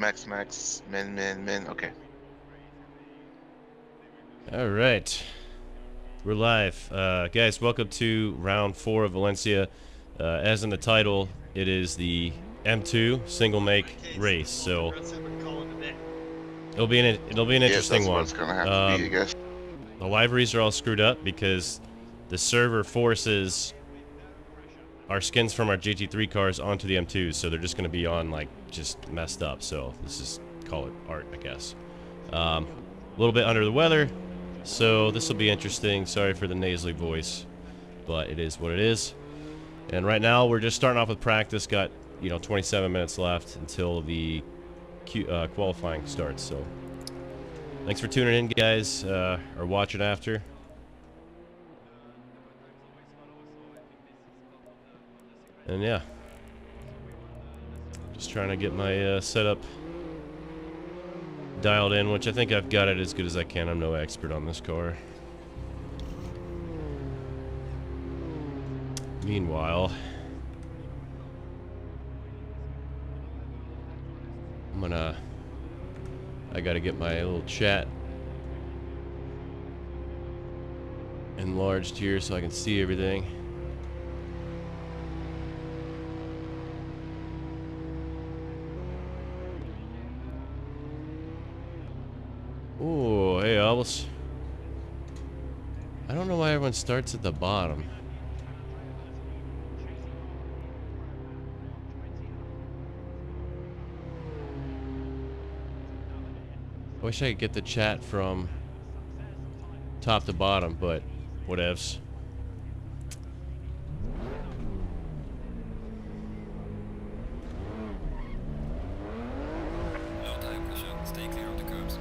Max, max, min, min, min. Okay. All right. We're live. Guys, welcome to round 4 of Valencia. As in the title, it is the M2 single make race. So it'll be an Yeah, interesting that's what one. it's gonna have to be, I guess. The liveries are all screwed up because the server forces our skins from our GT3 cars onto the M2s, so they're just going to be on like just messed up. So this is, call it art, I guess. A little bit under the weather, so this will be interesting. Sorry for the nasally voice, but it is what it is. And right now we're just starting off with practice. Got 27 minutes left until the qualifying starts. So thanks for tuning in, guys, or watching after. And yeah, just trying to get my setup dialed in, which I think I've got it as good as I can. I'm no expert on this car. Meanwhile, I gotta get my little chat enlarged here so I can see everything. Oh, hey, Albus. I don't know why everyone starts at the bottom. I wish I could get the chat from top to bottom, but whatevs. Low tire pressure, stay clear of the curbs.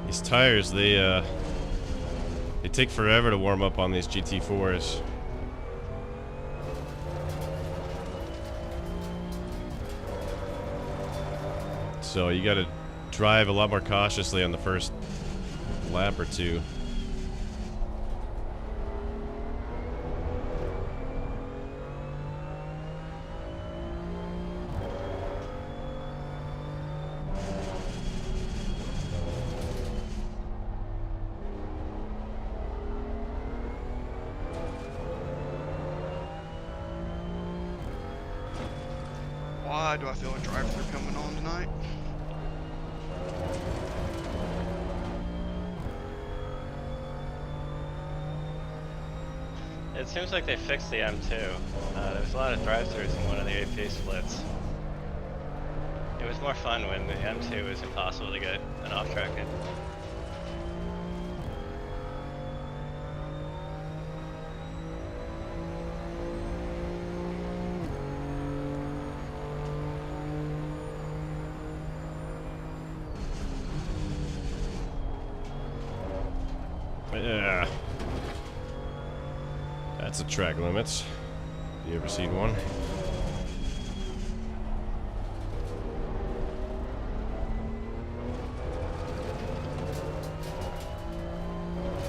These tires, they take forever to warm up on these GT4s. So you gotta drive a lot more cautiously on the first lap or two. Why do I feel a drive-thru coming on tonight? It seems like they fixed the M2. There was a lot of drive-thrus in one of the AP splits. It was more fun when the M2 was impossible to get an off-track in. Yeah. That's a track limits. You ever seen one?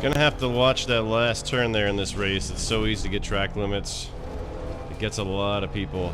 Gonna have to watch that last turn there in this race. It's so easy to get track limits. It gets a lot of people.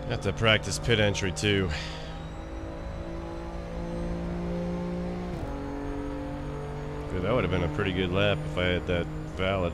Have to practice pit entry too. Dude, that would have been a pretty good lap if I had that valid.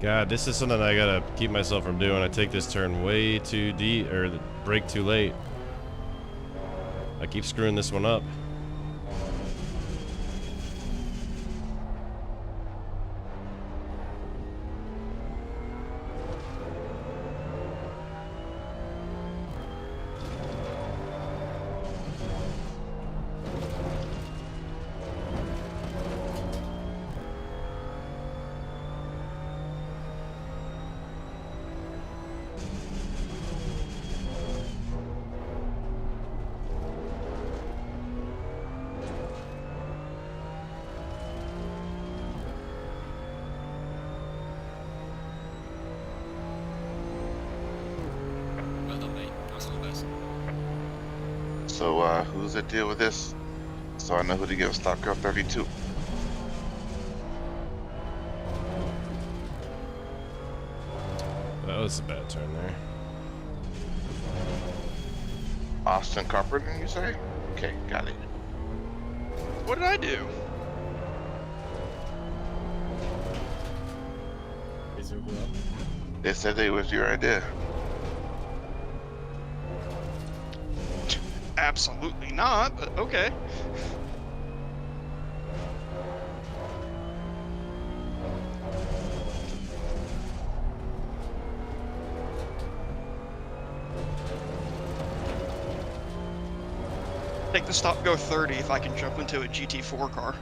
God, this is something I gotta keep myself from doing. I take this turn way too deep, or the brake too late. I keep screwing this one up. Well done, mate. That's all best. So, who's the deal with this? So I know who to give stock car 32. That was a bad turn there. Austin Carpenter, you say? Okay, got it. What did I do? They said it was your idea. Absolutely not, but okay. Take the stop, go 30 if I can jump into a GT4 car.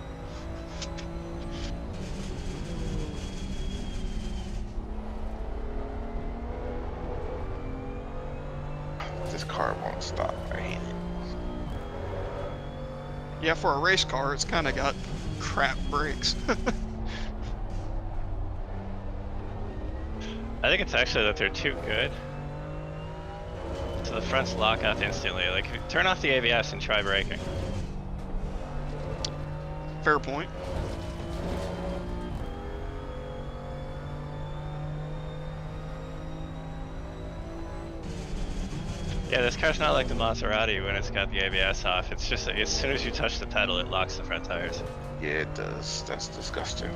This car won't stop. I hate it. Yeah, for a race car, it's kind of got crap brakes. I think it's actually that they're too good. So the fronts lock out instantly. Like, turn off the ABS and try braking. Fair point. Yeah, this car's not like the Maserati when it's got the ABS off. It's just that as soon as you touch the pedal, it locks the front tires. Yeah, it does. That's disgusting.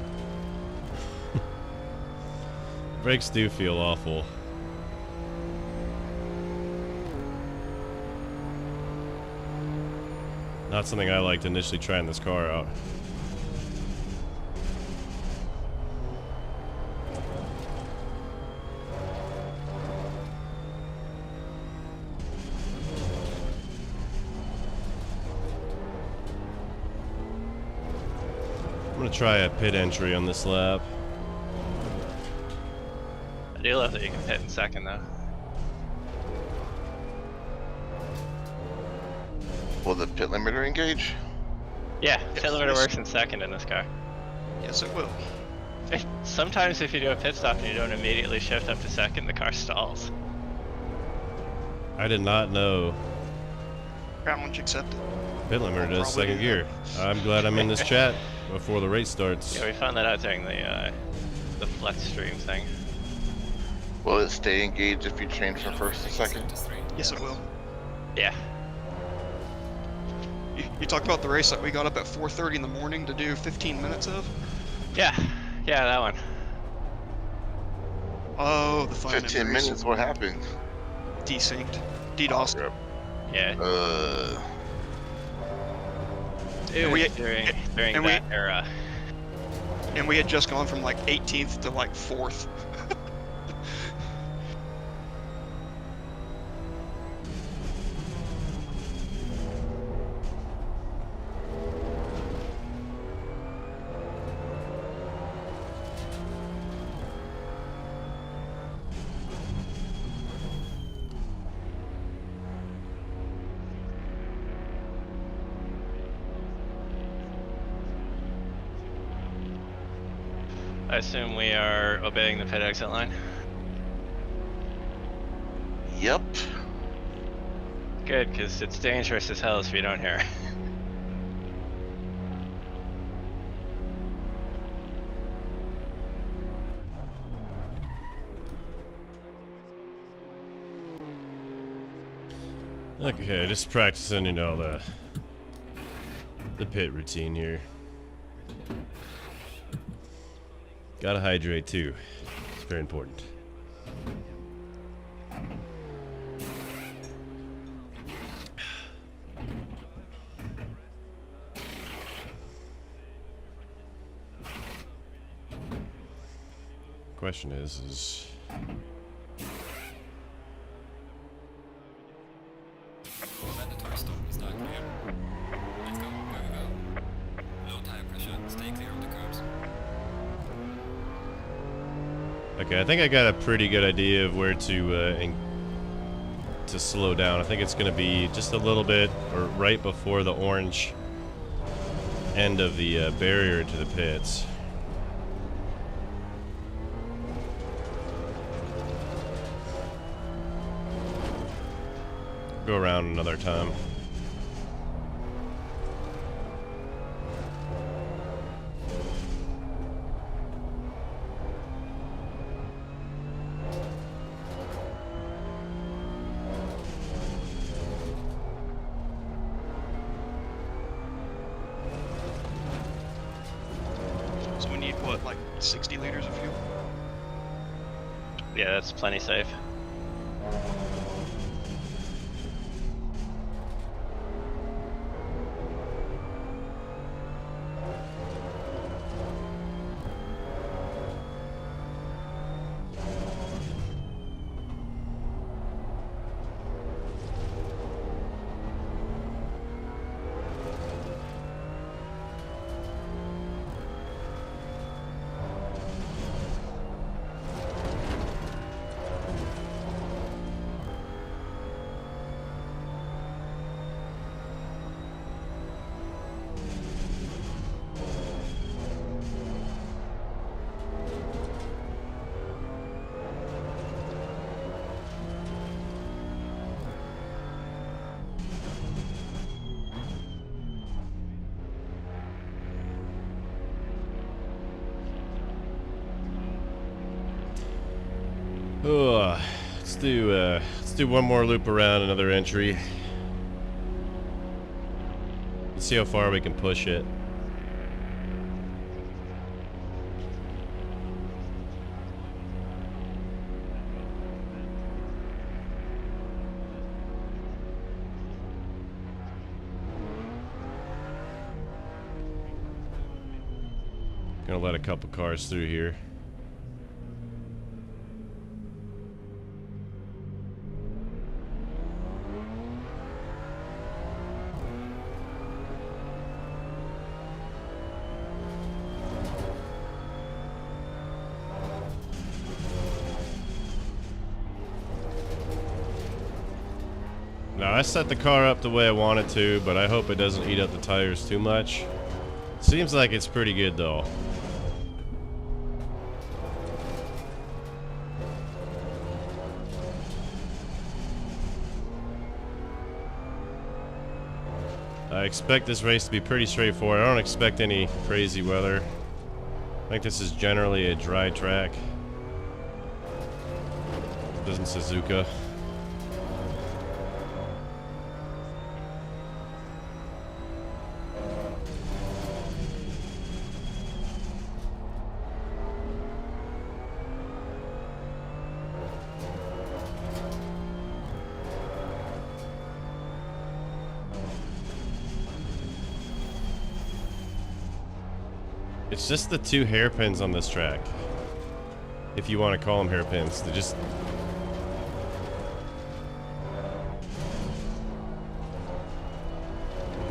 Brakes do feel awful. Not something I liked initially trying this car out. I'm gonna try a pit entry on this lap. I do love that you can pit in second though. Will the pit limiter engage? Yeah, pit limiter yes. works in second in this car. Yes, it will. Sometimes if you do a pit stop and you don't immediately shift up to second, the car stalls. I did not know Challenge accepted. pit limiter does Probably second do gear. I'm glad I'm in this chat before the race starts. Yeah, we found that out during the flex stream thing. Will it stay engaged if you change from first to second? To 3. Yes, it will. Yeah. You talked about the race that we got up at 4:30 in the morning to do 15 minutes of? Yeah, that one. Oh, the 5 15 minutes, what happened? Desynced. DDoS. Yep. Yeah. Yeah, we- during and that era. And we had just gone from like 18th to like 4th. I assume we are obeying the pit exit line. Yep. Good, because it's dangerous as hell if you don't hear. Okay, just practicing, you know, the pit routine here. Gotta hydrate too. It's very important. Question is Mandatory stop is not clear. Let's go, very well. Low tire pressure, stay clear of the curbs. okay, I think I got a pretty good idea of where to slow down. I think it's going to be just a little bit, or right before the orange end of the barrier to the pits. Go around another time. So we need what, like 60 liters of fuel? Yeah, that's plenty safe. Oh, let's do one more loop around another entry. Let's see how far we can push it. Gonna let a couple cars through here. Now, I set the car up the way I want it to, but I hope it doesn't eat up the tires too much. Seems like it's pretty good, though. I expect this race to be pretty straightforward. I don't expect any crazy weather. I think this is generally a dry track. Doesn't Suzuka. It's just the 2 hairpins on this track. If you want to call them hairpins, they're just...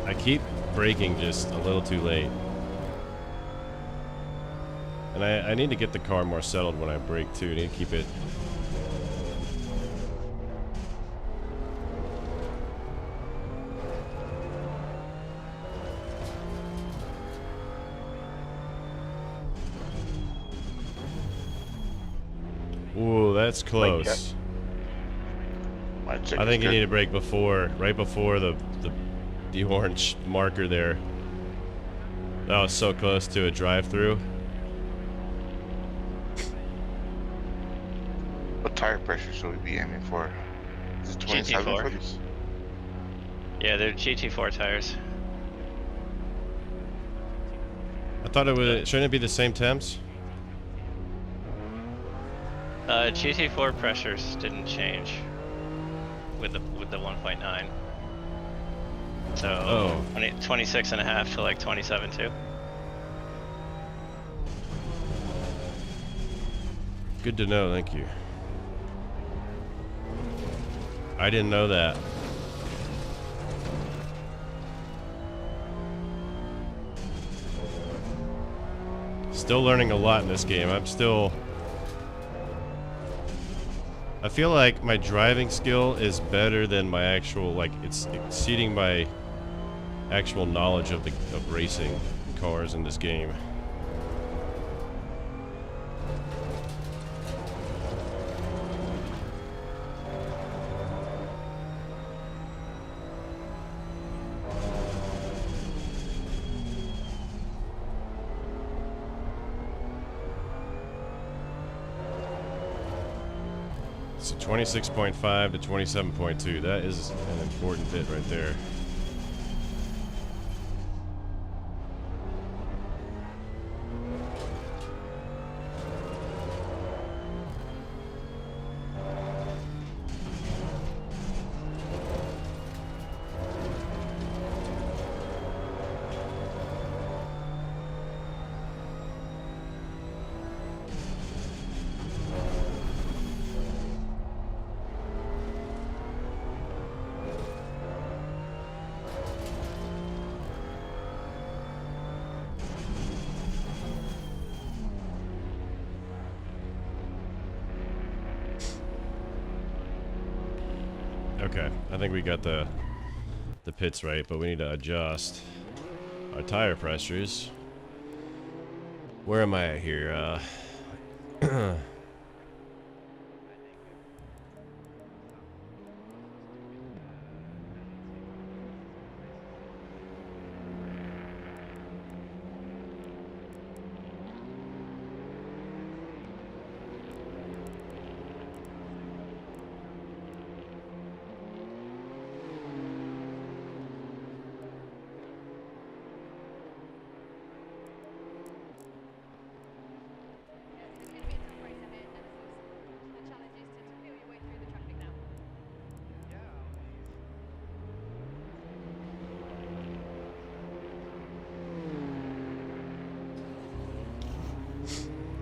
I keep braking just a little too late. And I need to get the car more settled when I brake too. I need to keep it... Ooh, that's close. I think you need to brake before, right before the orange marker there. That was so close to a drive-through. What tire pressure should we be aiming for? Is it 27 GT4. for this? Yeah, they're GT4 tires. I thought it was. Shouldn't it be the same temps? GT4 pressures didn't change with the 1.9. So 26 and a half to like 27.2. Good to know. Thank you. I didn't know that. Still learning a lot in this game. I feel like my driving skill is better than my actual, like, it's exceeding my actual knowledge of racing cars in this game. So 26.5 to 27.2. That is an important bit right there. Okay, I think we got the pits right, but we need to adjust our tire pressures. Where am I at here?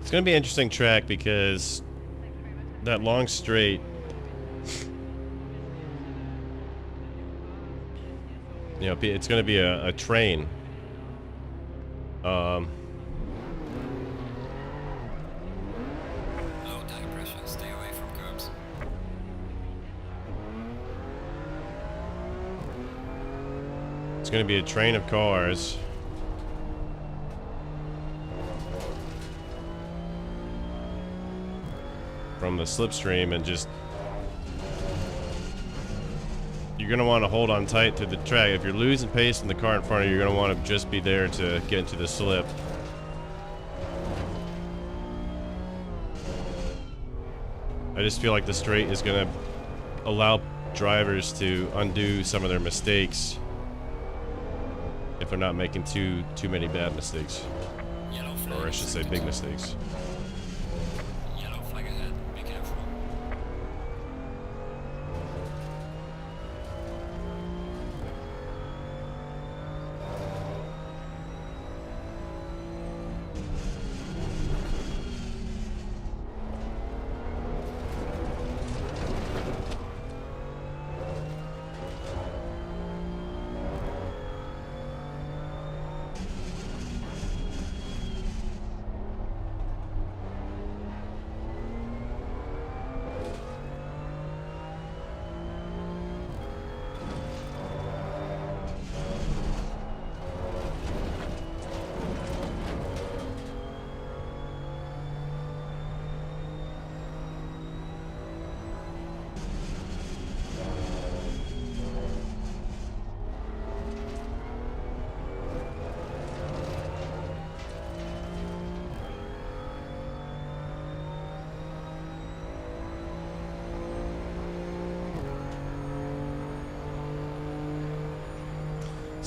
It's gonna be an interesting track because that long straight, you know, it's gonna be a train. Low tire pressure, stay away from curbs. It's gonna be a train of cars. From the slipstream, and just you're gonna want to hold on tight to the track. If you're losing pace in the car in front of you, you're gonna want to just be there to get into the slip. I just feel like the straight is gonna allow drivers to undo some of their mistakes if they're not making too many bad mistakes, Yellow flag. or I should say big mistakes. Yellow flag ahead, be careful.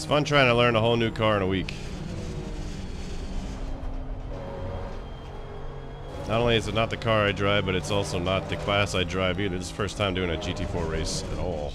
fun trying to learn a whole new car in a week. Not only is it not the car I drive, but it's also not the class I drive either. This is the first time doing a GT4 race at all.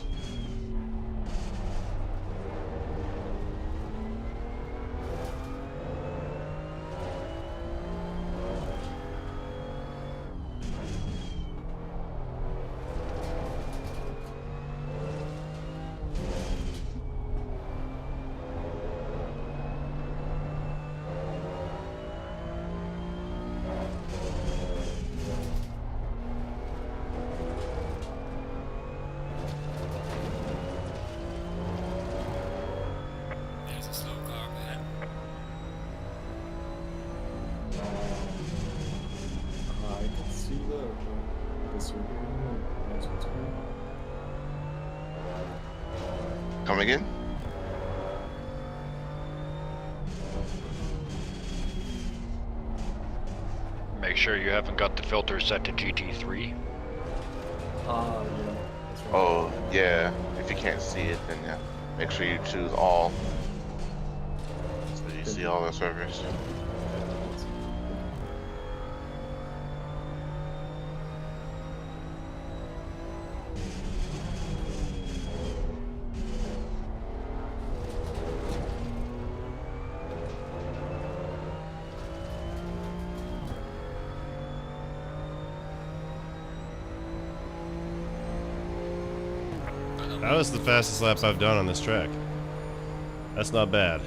There's a slow car up ahead. I can see the circle. That's what's going on. Come again? Make sure you haven't got the filter set to GT3. Yeah. That's right. Oh, yeah. If you can't see it, then yeah. Make sure you choose all. So you see all the servers. That was the fastest lap I've done on this track. That's not bad.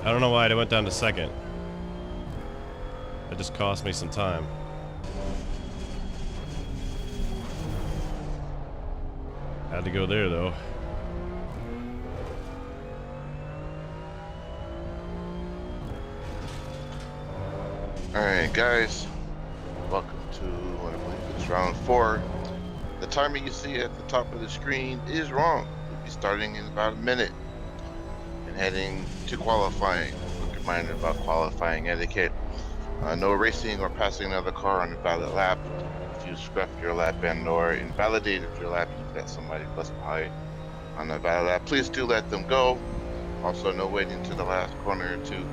I don't know why I went down to second. It just cost me some time. Had to go there though. Alright, guys. Welcome to, I believe it's round 4. The timer you see at the top of the screen is wrong. We'll be starting in about a minute and heading to qualifying. Quick reminder about qualifying etiquette. No racing or passing another car on a valid lap. If you scrapped your lap and or invalidated your lap, you've got somebody close by on a valid lap, please do let them go. Also, no waiting to the last corner to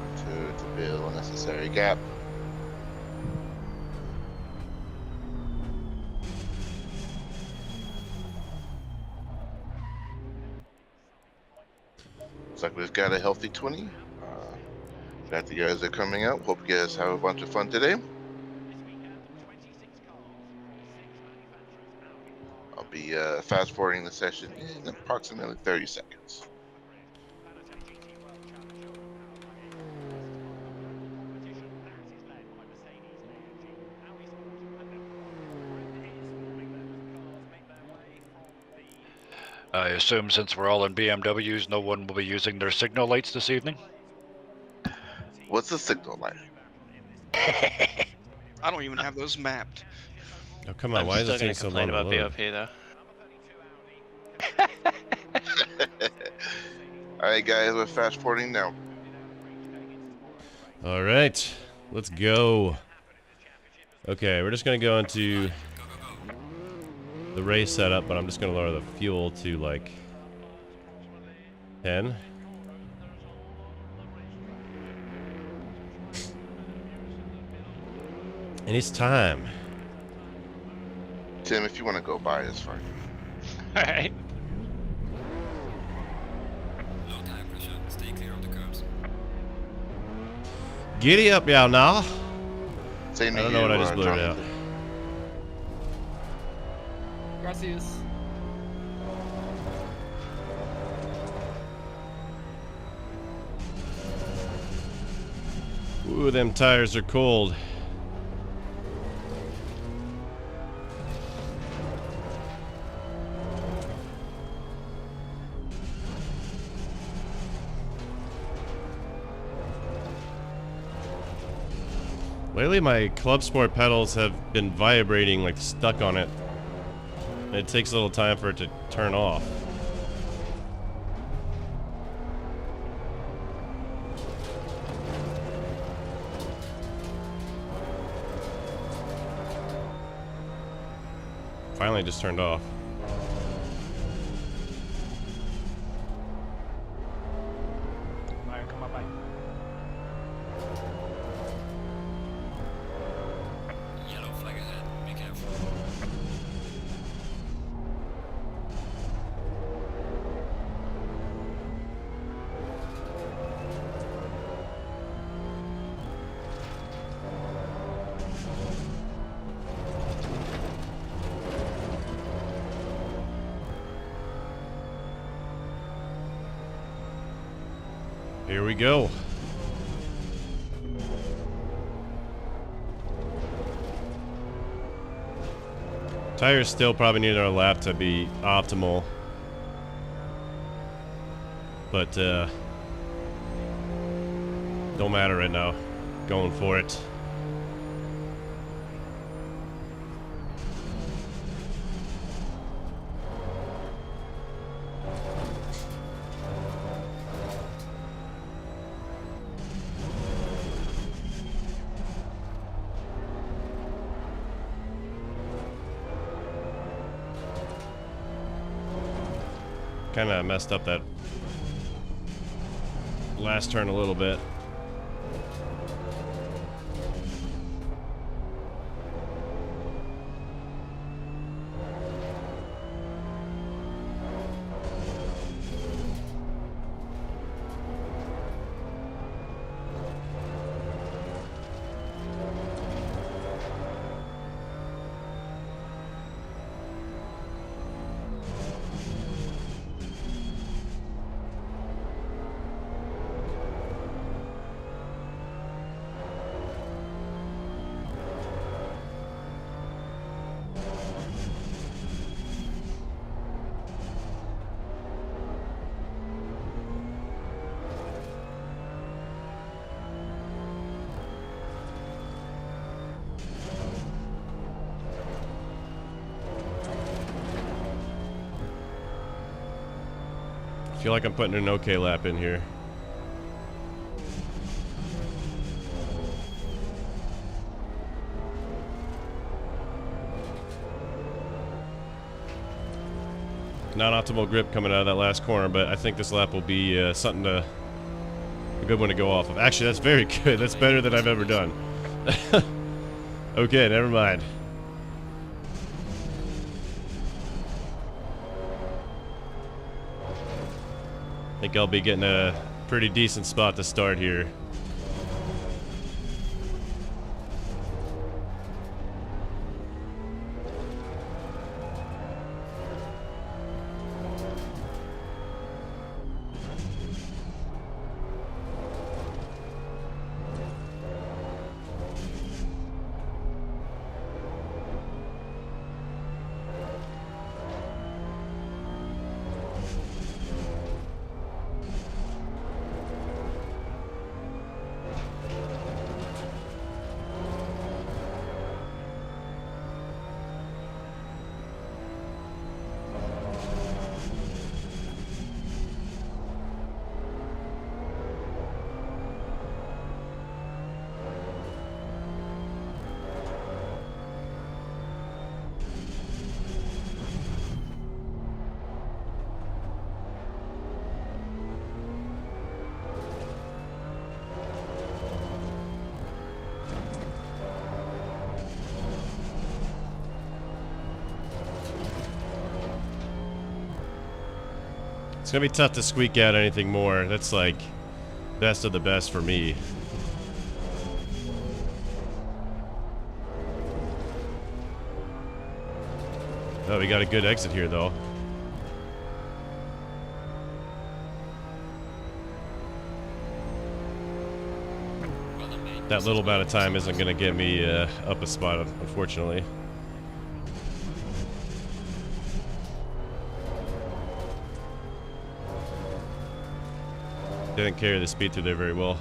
build unnecessary gap. Looks like we've got a healthy 20. Glad you guys are coming out. Hope you guys have a bunch of fun today. I'll be fast forwarding the session in approximately 30 seconds. I assume since we're all in BMWs, no one will be using their signal lights this evening? What's the signal like? I don't even have those mapped. Oh come on! I'm Why is still it gonna taking so long complain to about load? BOP though. Alright guys, we're fast forwarding now. All right, let's go. Okay, we're just gonna go into the race setup, but I'm just gonna lower the fuel to like 10. And it's time. Tim, if you want to go by, it's fine. Alright. Low tire pressure. Stay clear of the curbs. Giddy up, y'all, now. Same to I don't you, know what I just blurted out. Jonathan. Gracias. Ooh, them tires are cold. Lately, my Club Sport pedals have been vibrating, like stuck on it. It takes a little time for it to turn off. Finally, just turned off. Mario, come on by. Yellow flag ahead. Be careful. Here we go. Tires still probably need our lap to be optimal. But, don't matter right now. Going for it. Kind of messed up that last turn a little bit. I feel like I'm putting an okay lap in here. Non-optimal grip coming out of that last corner, but I think this lap will be a good one to go off of. Actually, that's very good. That's better than I've ever done. Okay, never mind. I think I'll be getting a pretty decent spot to start here. It's gonna be tough to squeak out anything more. That's like best of the best for me. Oh, we got a good exit here, though. That little amount of time isn't going to get me up a spot, unfortunately. Didn't carry the speed through there very well.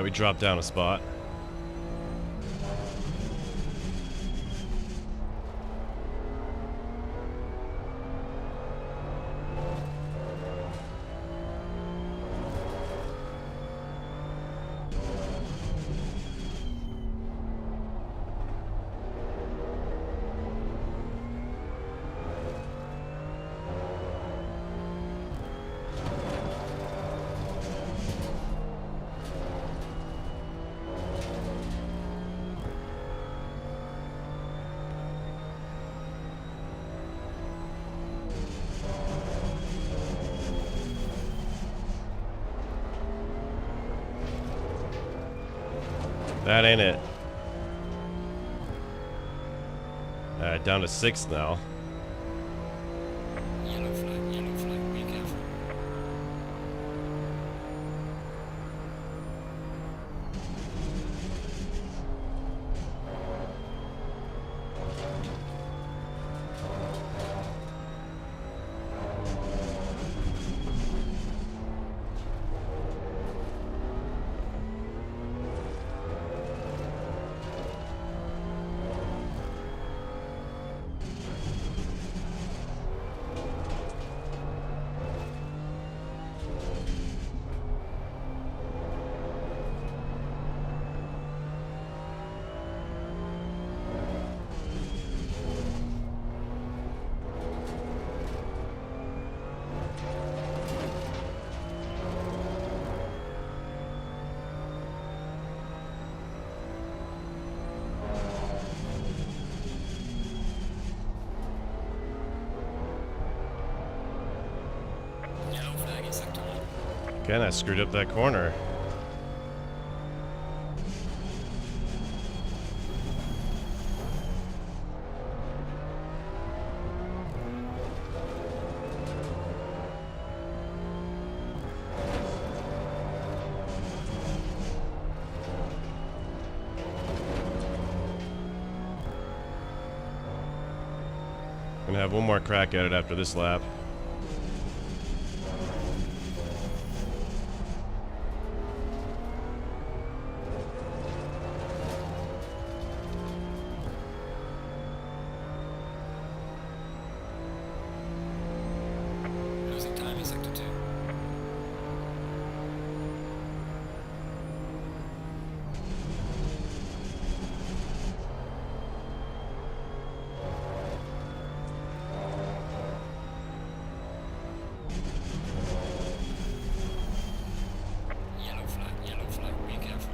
We dropped down a spot. That ain't it. Alright, down to 6th now. Yellow flag, be careful. Yellow flag in sector 1. Again, I screwed up that corner. Gonna have one more crack at it after this lap. Losing time in sector 2. Yellow flag, be careful.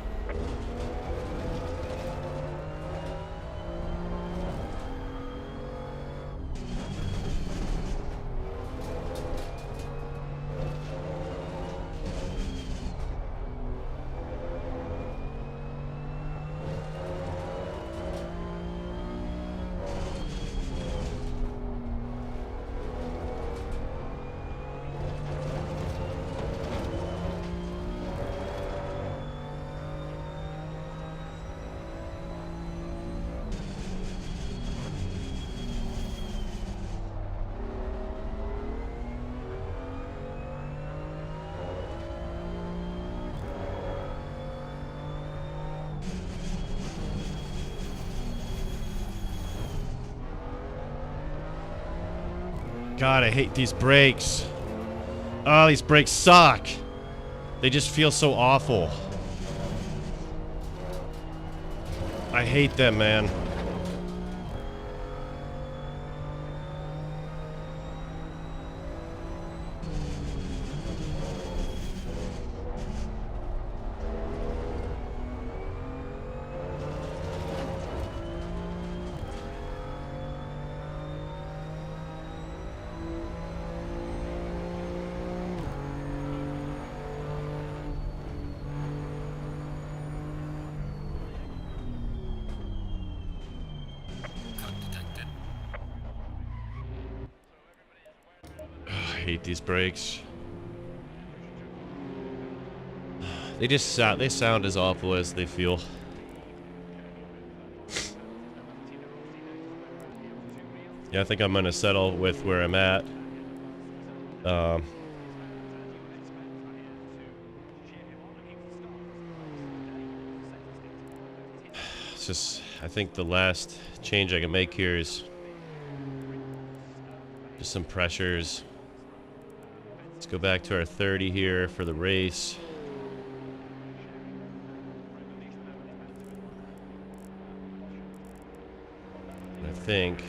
God, I hate these brakes. Oh, these brakes suck. They just feel so awful. I hate them, man. I hate these brakes. They sound as awful as they feel. Yeah, I think I'm gonna settle with where I'm at. It's just, I think the last change I can make here is just some pressures. Let's go back to our 30 here for the race. And I think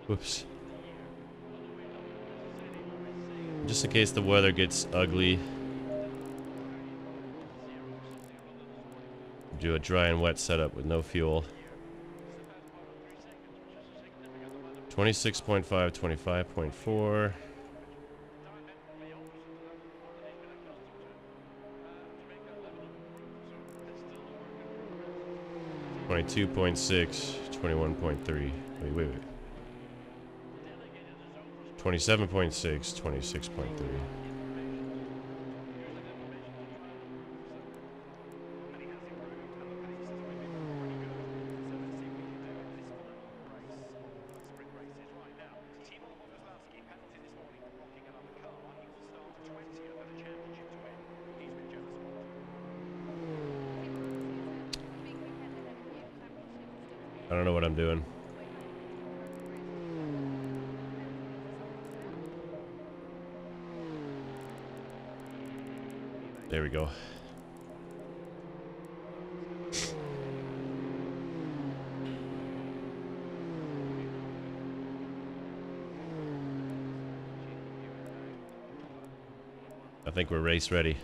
whoops. Just in case the weather gets ugly, do a dry and wet setup with no fuel. 26.5, 25.4. Twenty-two point 21.3. Wait. 27.6, 26.3. I don't know what I'm doing. There we go. I think we're race ready.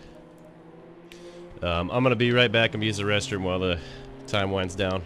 I'm gonna be right back and use the restroom while the time winds down.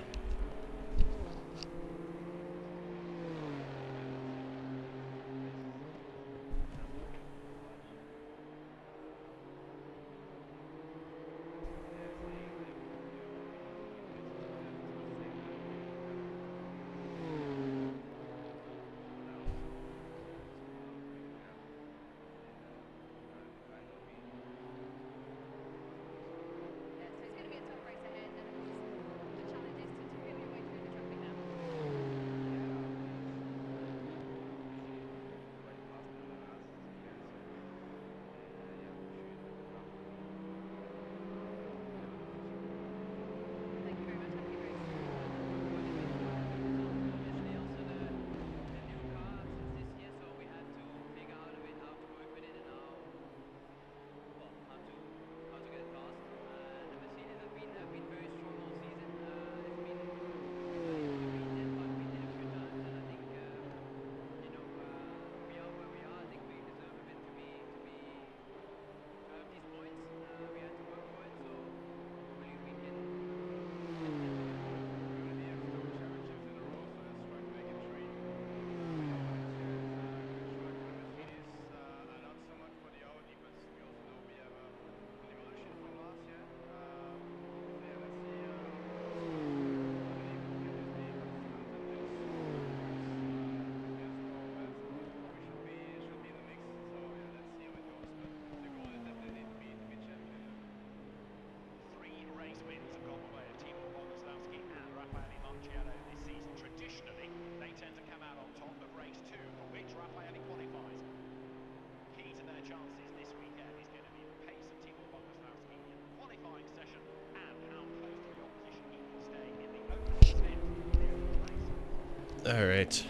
Alright.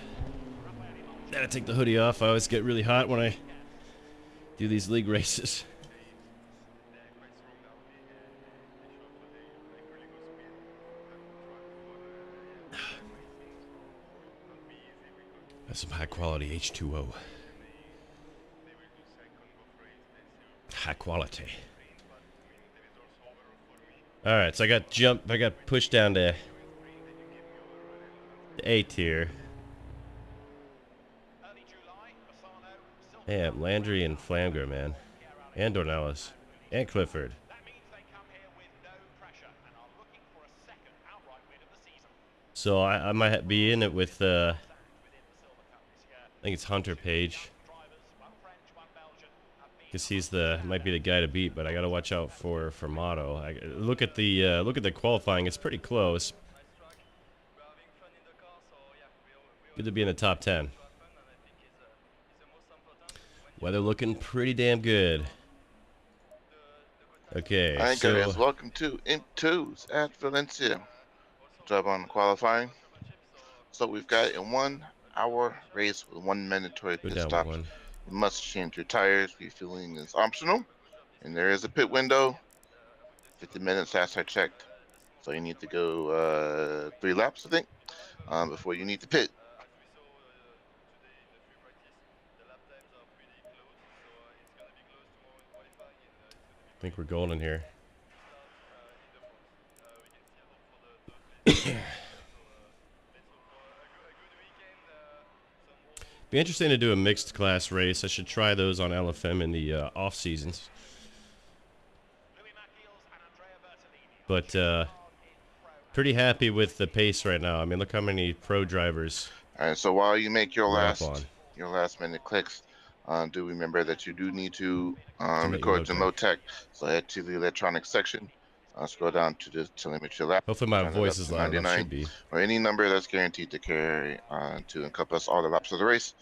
Gotta take the hoodie off. I always get really hot when I do these league races. That's some high quality H2O. High quality. Alright, so I got pushed down to A tier. Damn, Landry and Flamger, man. And Dornelis. And Clifford. So I might be in it with, I think it's Hunter Page. Because he's might be the guy to beat, but I gotta watch out for Motto. Look at the qualifying, it's pretty close. Good to be in the top 10. Weather looking pretty damn good. Okay, All right, so guys, welcome to Inc2s at Valencia. Job on qualifying. So we've got a 1 hour race with 1 mandatory go pit down stop. one. You must change your tires. Refueling is optional. And there is a pit window. 50 minutes last I checked. So you need to go 3 laps, I think, before you need to pit. I think we're golden here. Be interesting to do a mixed class race. I should try those on LFM in the off seasons. But pretty happy with the pace right now. I mean, look how many pro drivers. All right, so while you make your we're up on. last minute clicks, do remember that you do need to Submit your record your Motec. So head to the electronics section, scroll down to the telemetry lap. Hopefully my turn it voice up is to loud enough. 99, Should be. or any number that's guaranteed to carry to encompass all the laps of the race.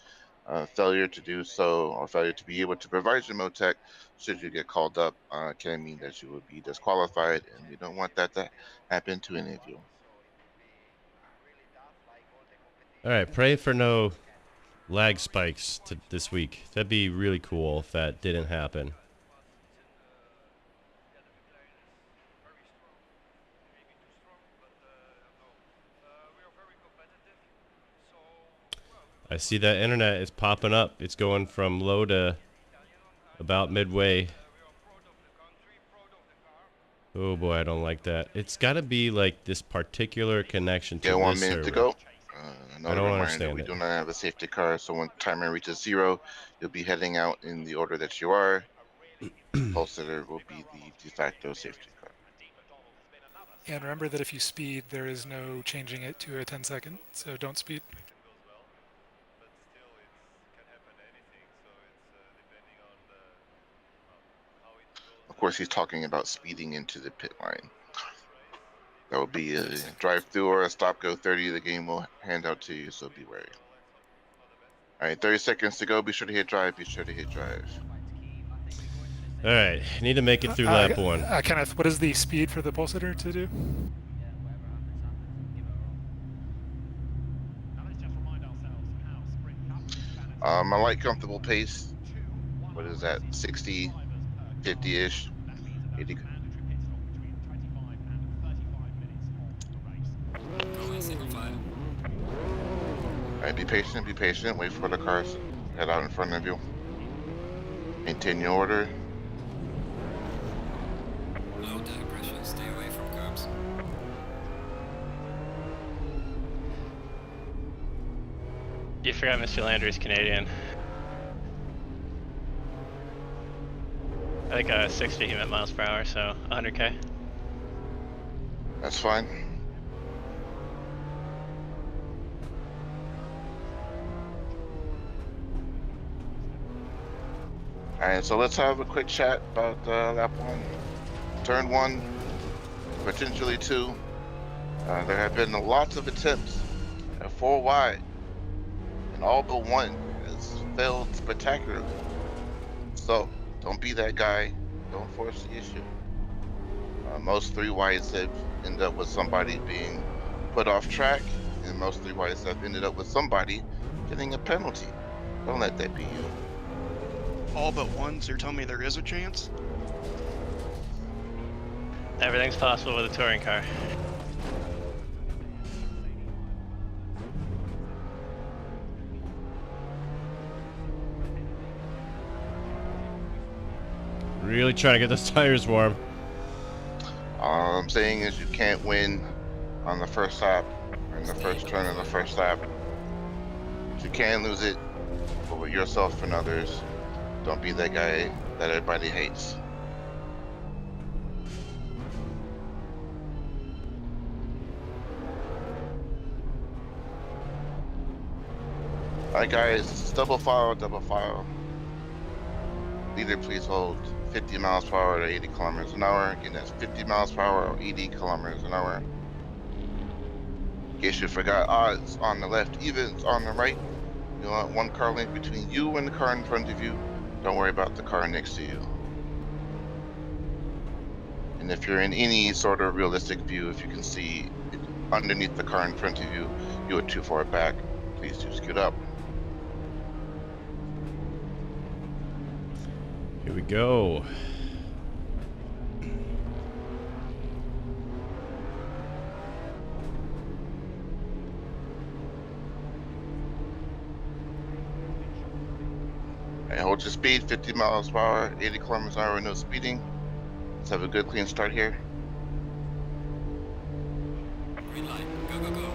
Failure to do so, or failure to be able to provide your Motec, should you get called up, can mean that you will be disqualified, and we don't want that to happen to any of you. All right, pray for no lag spikes this week. That'd be really cool if that didn't happen. I see that internet is popping up. It's going from low to about midway. Oh boy, I don't like that. It's got to be like this particular connection to Yeah, 1 this minute to server. go. I Another don't reminder, understand we it. do not have a safety car, so when timer reaches 0, you'll be heading out in the order that you are. Pulse sitter will be the de facto safety car. And remember that if you speed, there is no changing it to a 10-second, so don't speed. Of course, he's talking about speeding into the pit line. That will be a drive-through or a stop-go 30 the game will hand out to you, so be wary. All right, 30 seconds to go. Be sure to hit drive. Be sure to hit drive. All right, need to make it through lap 1. Kenneth, what is the speed for the pulse hitter to do? I like comfortable pace. What is that? 60, 50-ish, 80. All right, be patient. Be patient. Wait for the cars to head out in front of you. Maintain your order. Low tire pressure, stay away from curbs. You forgot Mr. Landry's Canadian. I think 60 he meant miles per hour, so 100k. That's fine. All right, so let's have a quick chat about lap 1, turn 1, potentially 2. There have been lots of attempts at 4 wide, and all but one has failed spectacularly. So don't be that guy. Don't force the issue. Most 3 wides have ended up with somebody being put off track, and most 3 wides have ended up with somebody getting a penalty. Don't let that be you. all but one, so you're telling me there is a chance? Everything's possible with a touring car. Really trying to get those tires warm. All I'm saying is you can't win on the first lap or in the first turn of the first lap. But you can lose it, but with yourself and others. Don't be that guy that everybody hates. Alright guys, this is double file, double file. Leader, please hold 50 miles per hour to 80 kilometers an hour. Again, that's 50 miles per hour or 80 kilometers an hour. In case you forgot, odds on the left, evens on the right. You want one car length between you and the car in front of you. Don't worry about the car next to you. And if you're in any sort of realistic view, if you can see underneath the car in front of you, you are too far back. Please do scoot up. Here we go. And hold your speed, 50 miles per hour, 80 kilometers an hour, no speeding. Let's have a good clean start here. Green light. Go, go, go.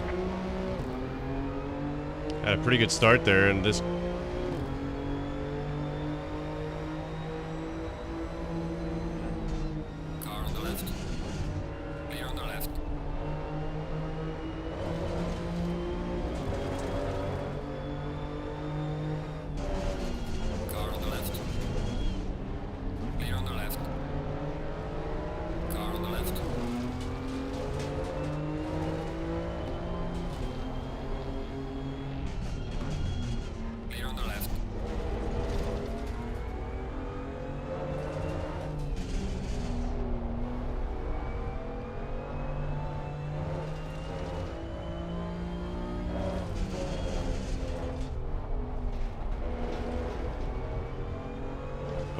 Had a pretty good start there, and this Car on the left. Clear on the left. Car on the left. Clear on the left. Car on the left. Clear on the left.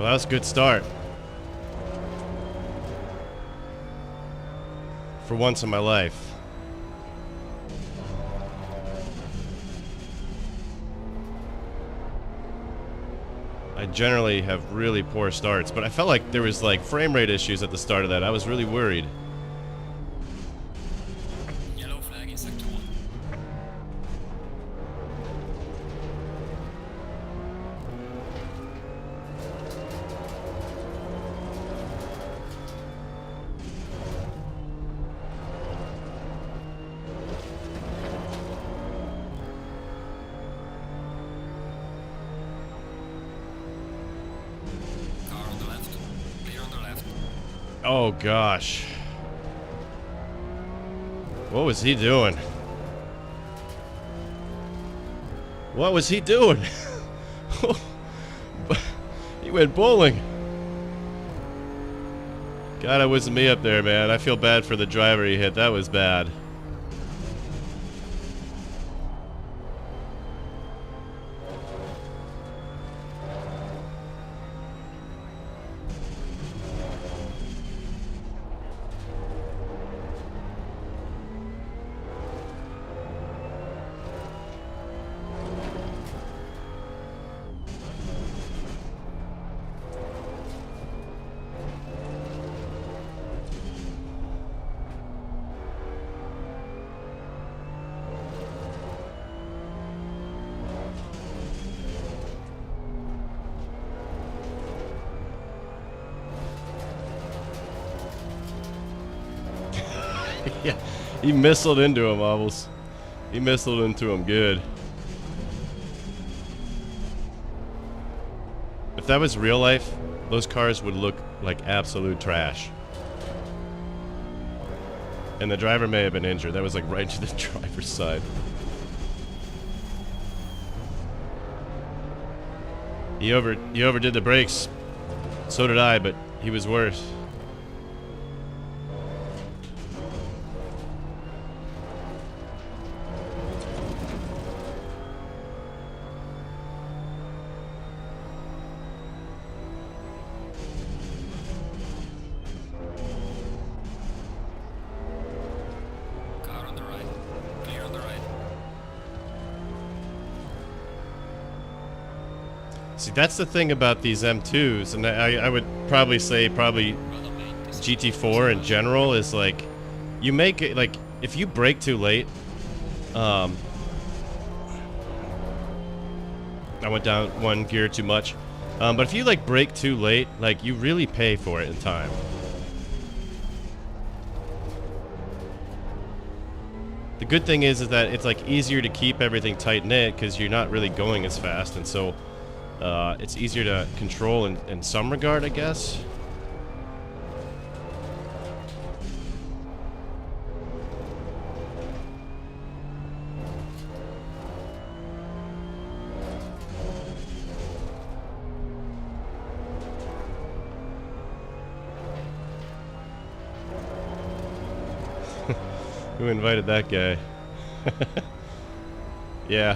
well, that was a good start. For once in my life. I generally have really poor starts, but I felt like there was like frame rate issues at the start of that. I was really worried. Yellow flag in sector 1. Car on the left. Clear on the left. Oh gosh. What was he doing? What was he doing? He went bowling. God, it wasn't me up there, man. I feel bad for the driver he hit. That was bad. Yeah, he missiled into him, Obbles. He missiled into him good. If that was real life, those cars would look like absolute trash. And the driver may have been injured. That was like right to the driver's side. He overdid the brakes. So did I, but he was worse. See, that's the thing about these M2s, and I would probably say GT4 in general is like, you make it, like, if you brake too late, I went down one gear too much, but if you like brake too late, like, you really pay for it in time. The good thing is that it's like easier to keep everything tight knit because you're not really going as fast, and so it's easier to control in some regard, I guess. Who invited that guy? Yeah.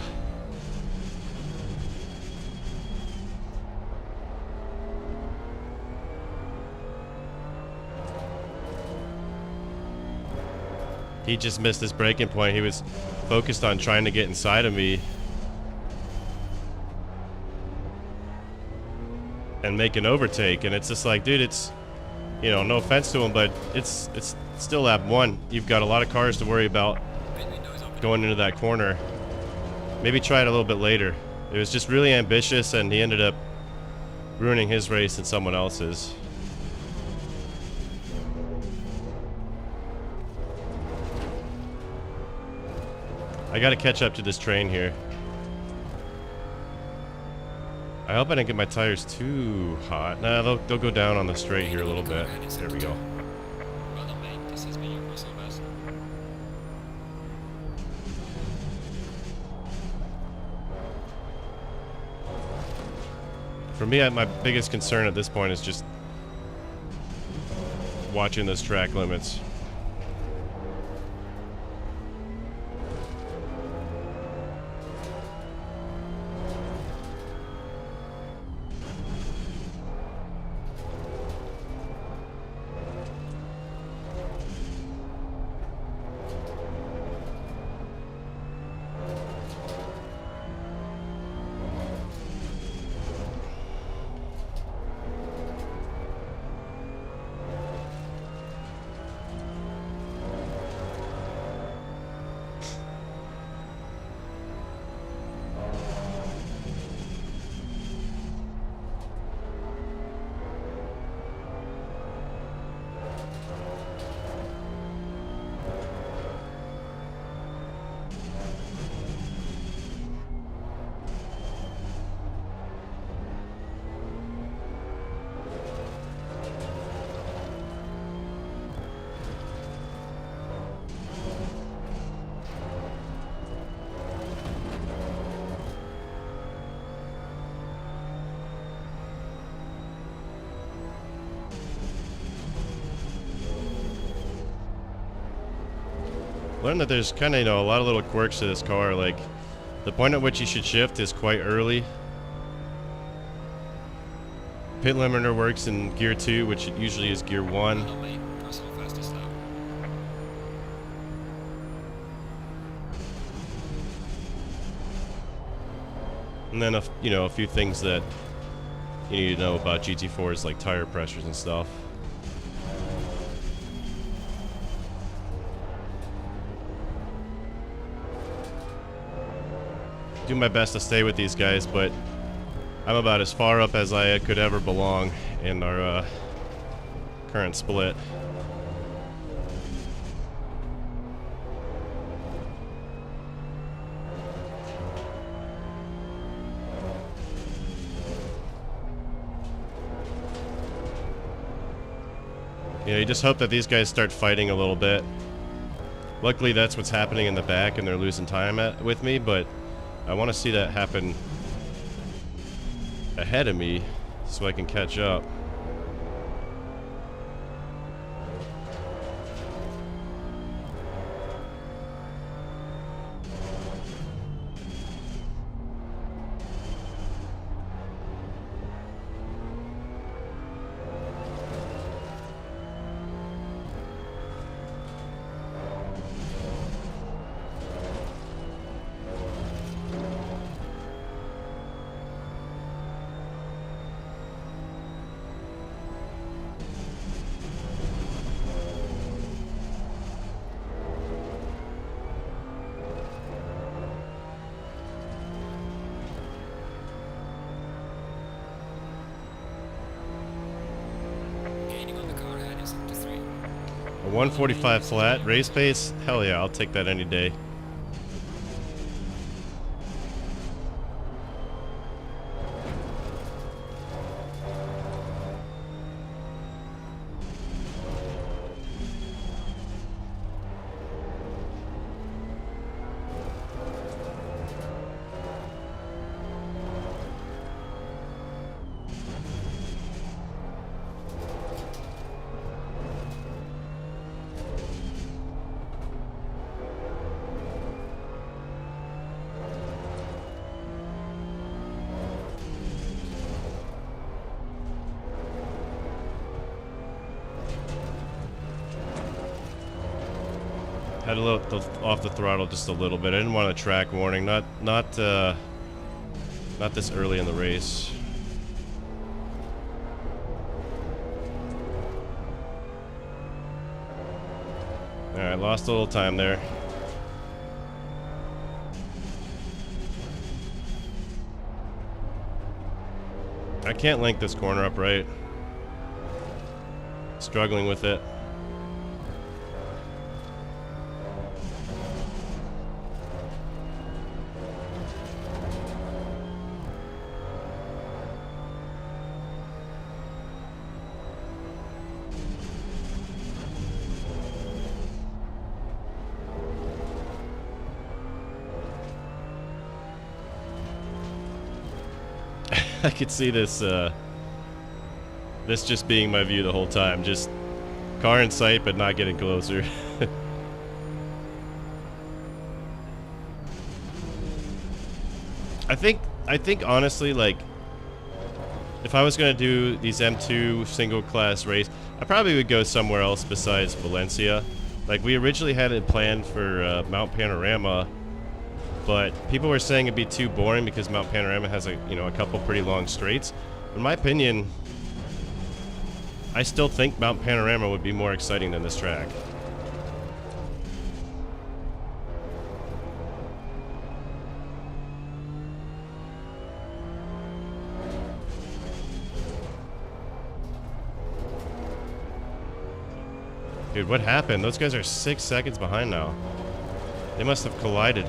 He just missed his breaking point. He was focused on trying to get inside of me and make an overtake, and it's just like, dude, it's, you know, no offense to him, but it's still lap 1. You've got a lot of cars to worry about going into that corner. Maybe try it a little bit later. It was just really ambitious, and he ended up ruining his race and someone else's. I gotta catch up to this train here. I hope I didn't get my tires too hot. Nah, they'll go down on the straight here a little bit. There we go. For me, my biggest concern at this point is just watching those track limits. Learned that there's kind of, you know, a lot of little quirks to this car. Like, the point at which you should shift is quite early. Pit limiter works in gear 2, which usually is gear 1. And then, you know, a few things that you need to know about GT4s, like tire pressures and stuff. Do my best to stay with these guys, but I'm about as far up as I could ever belong in our current split. Yeah, you just hope that these guys start fighting a little bit. Luckily, that's what's happening in the back, and they're losing time with me, but I want to see that happen ahead of me so I can catch up. A 145 flat race pace? Hell yeah, I'll take that any day. Had a little off the throttle just a little bit. I didn't want a track warning. Not this early in the race. All right, lost a little time there. I can't link this corner up right. Struggling with it. I could see this this just being my view the whole time. Just car in sight, but not getting closer. I think honestly, like, if I was gonna do these M2 single class race, I probably would go somewhere else besides Valencia. Like, we originally had it planned for Mount Panorama, but people were saying it'd be too boring because Mount Panorama has a couple pretty long straights. In my opinion, I still think Mount Panorama would be more exciting than this track. Dude, what happened? Those guys are 6 seconds behind now. They must have collided.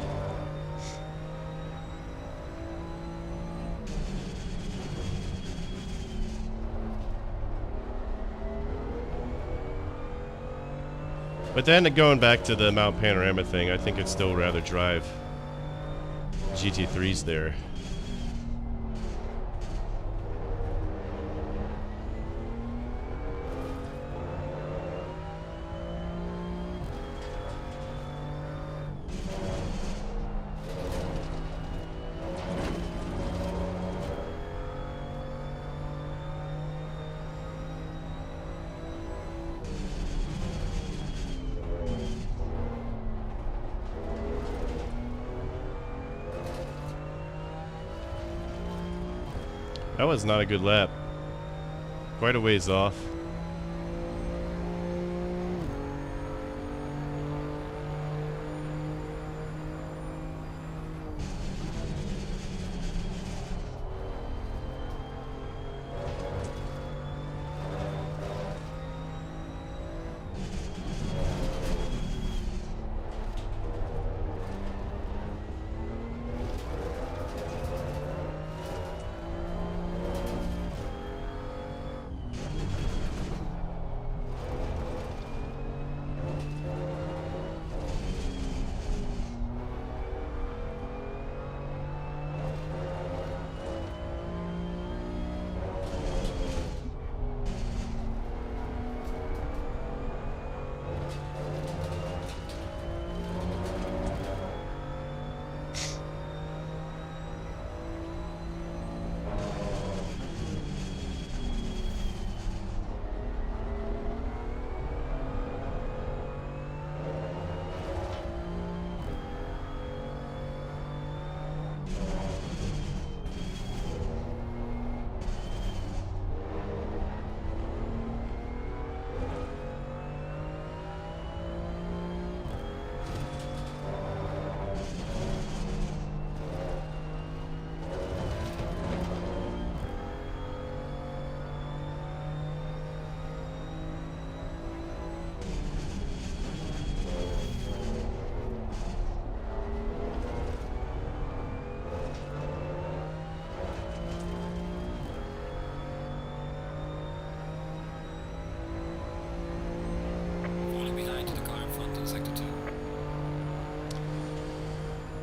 But then going back to the Mount Panorama thing, I think I'd still rather drive GT3s there. That was not a good lap. Quite a ways off.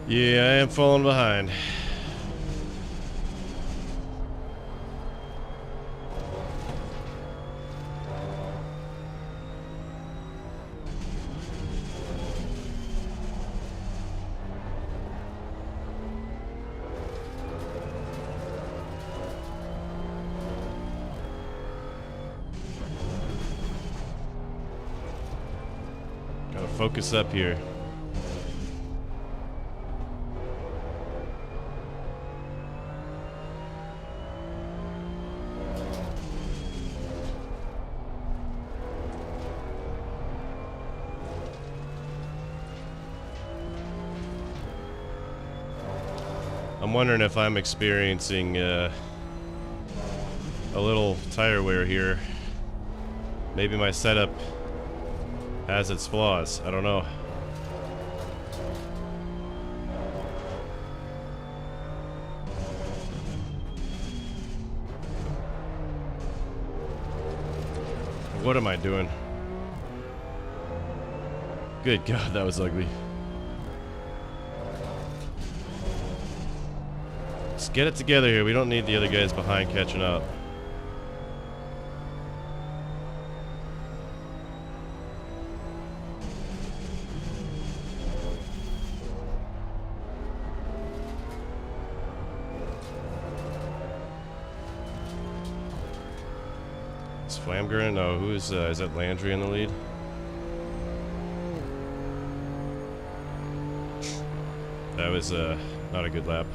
Yeah, I am falling behind. Gotta focus up here. I'm wondering if I'm experiencing a little tire wear here. Maybe my setup has its flaws. I don't know. What am I doing? Good God, that was ugly. Let's get it together here. We don't need the other guys behind catching up. Is Flamgren? No, who's is that Landry in the lead? That was not a good lap.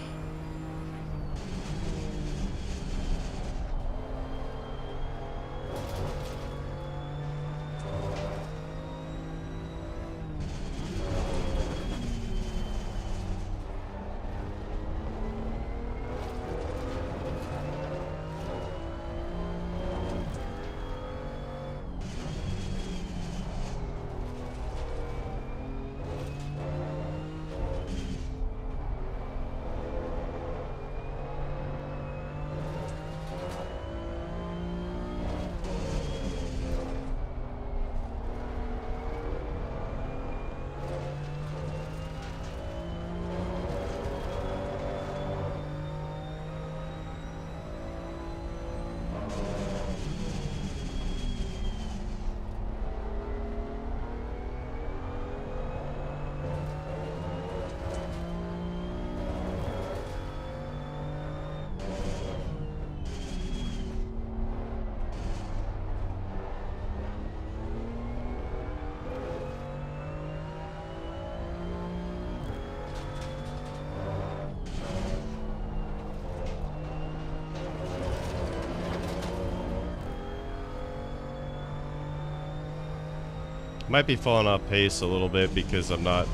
Might be falling off pace a little bit because I'm not.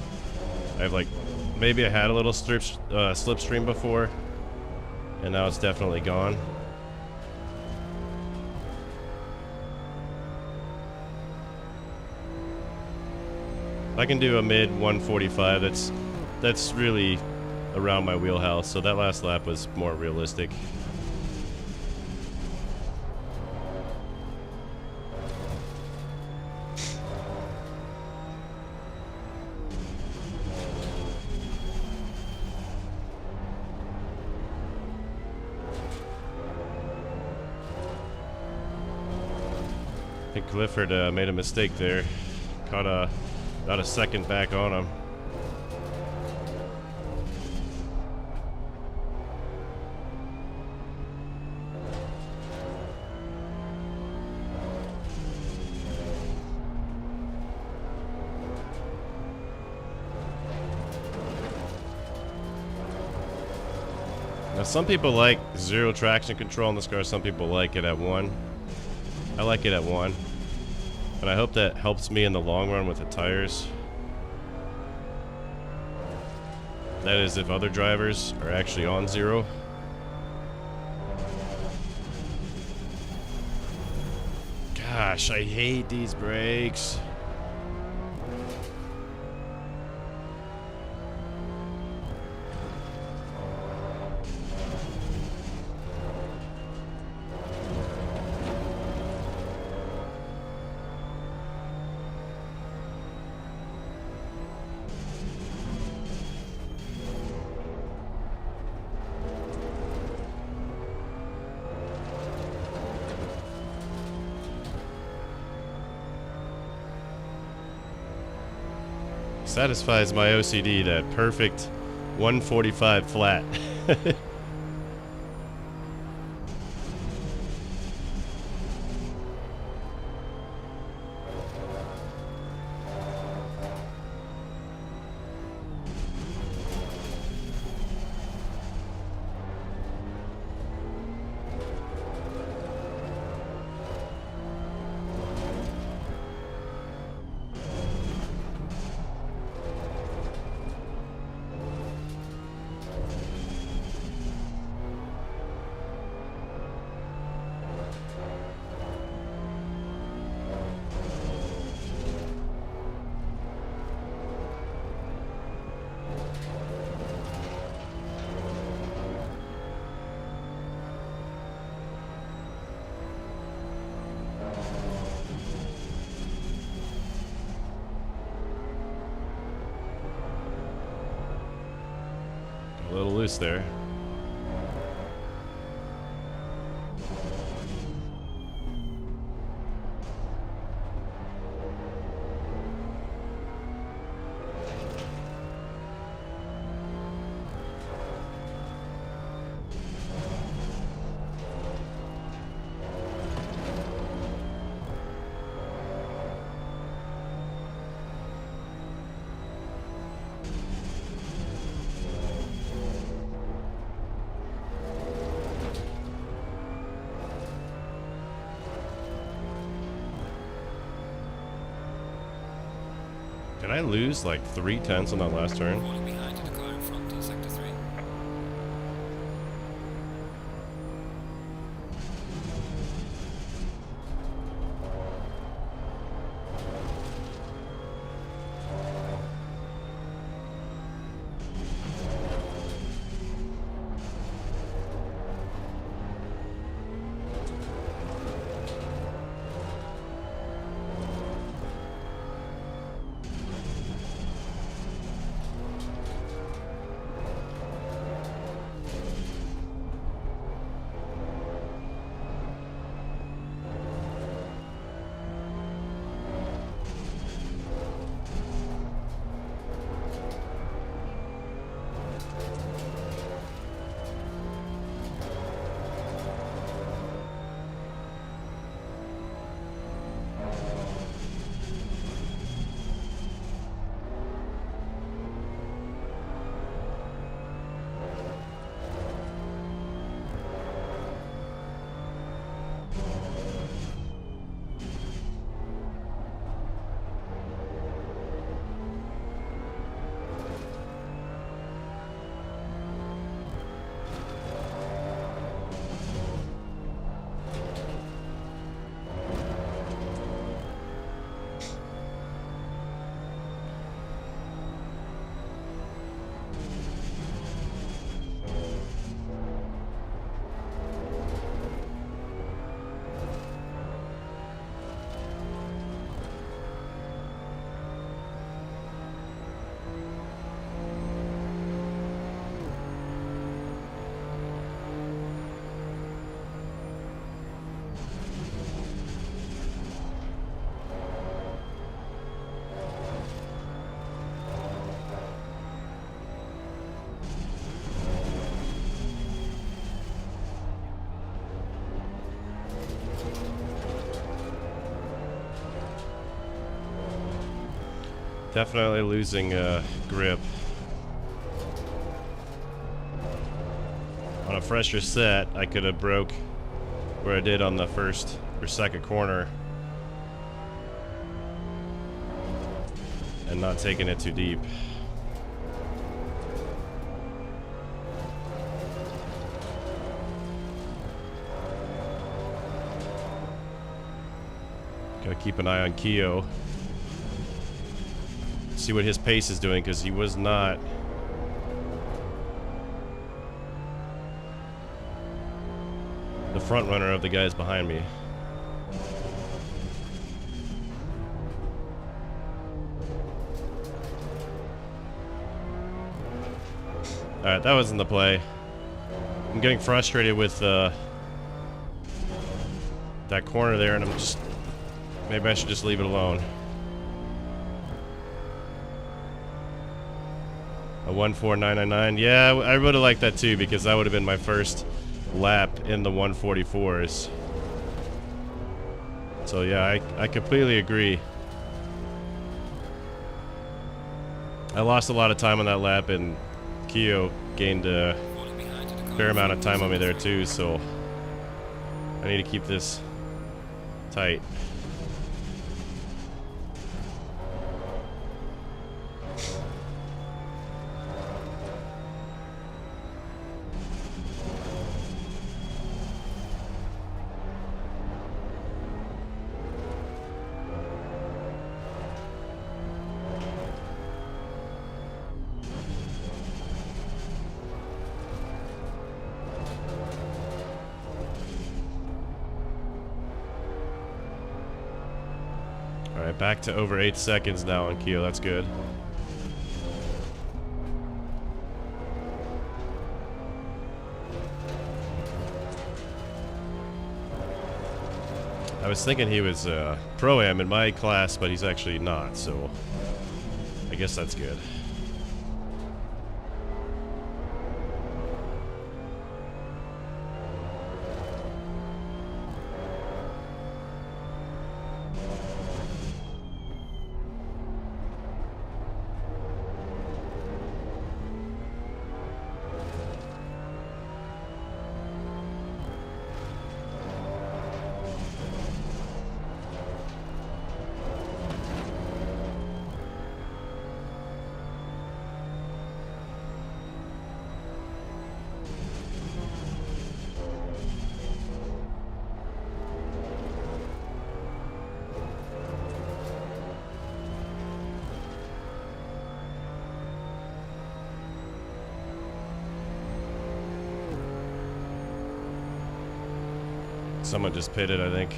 I've like, maybe I had a little slipstream before, and now it's definitely gone. I can do a mid 145. That's really around my wheelhouse. So that last lap was more realistic. I think Clifford made a mistake there. Caught about a second back on him. Now some people like zero traction control in this car, some people like it at 1. I like it at 1. And I hope that helps me in the long run with the tires. That is, if other drivers are actually on 0. Gosh, I hate these brakes. satisfies my OCD, that perfect 145 flat. A little loose there. Did I lose like 3 tenths on that last turn? Falling behind to the car in front in sector 3. Definitely losing grip. On a fresher set, I could have broke where I did on the first or second corner and not taking it too deep. Gotta keep an eye on Keo. See what his pace is doing, because he was not the front runner of the guys behind me. Alright, that wasn't the play. I'm getting frustrated with that corner there, and I'm just... maybe I should just leave it alone. A 14999. Yeah, I would have liked that too because that would have been my first lap in the 144s. So yeah, I completely agree. I lost a lot of time on that lap, and Keo gained a fair amount of time on me there too, so I need to keep this tight. Alright, back to over 8 seconds now on Keo. That's good. I was thinking he was Pro-Am in my class, but he's actually not, so I guess that's good. Someone just pitted, I think.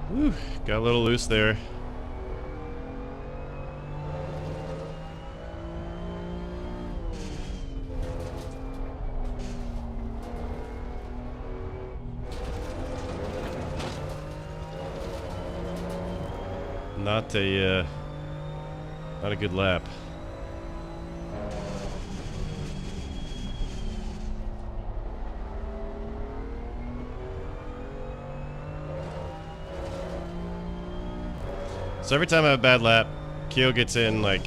Whew, got a little loose there. Not a good lap. So every time I have a bad lap, Keo gets in like,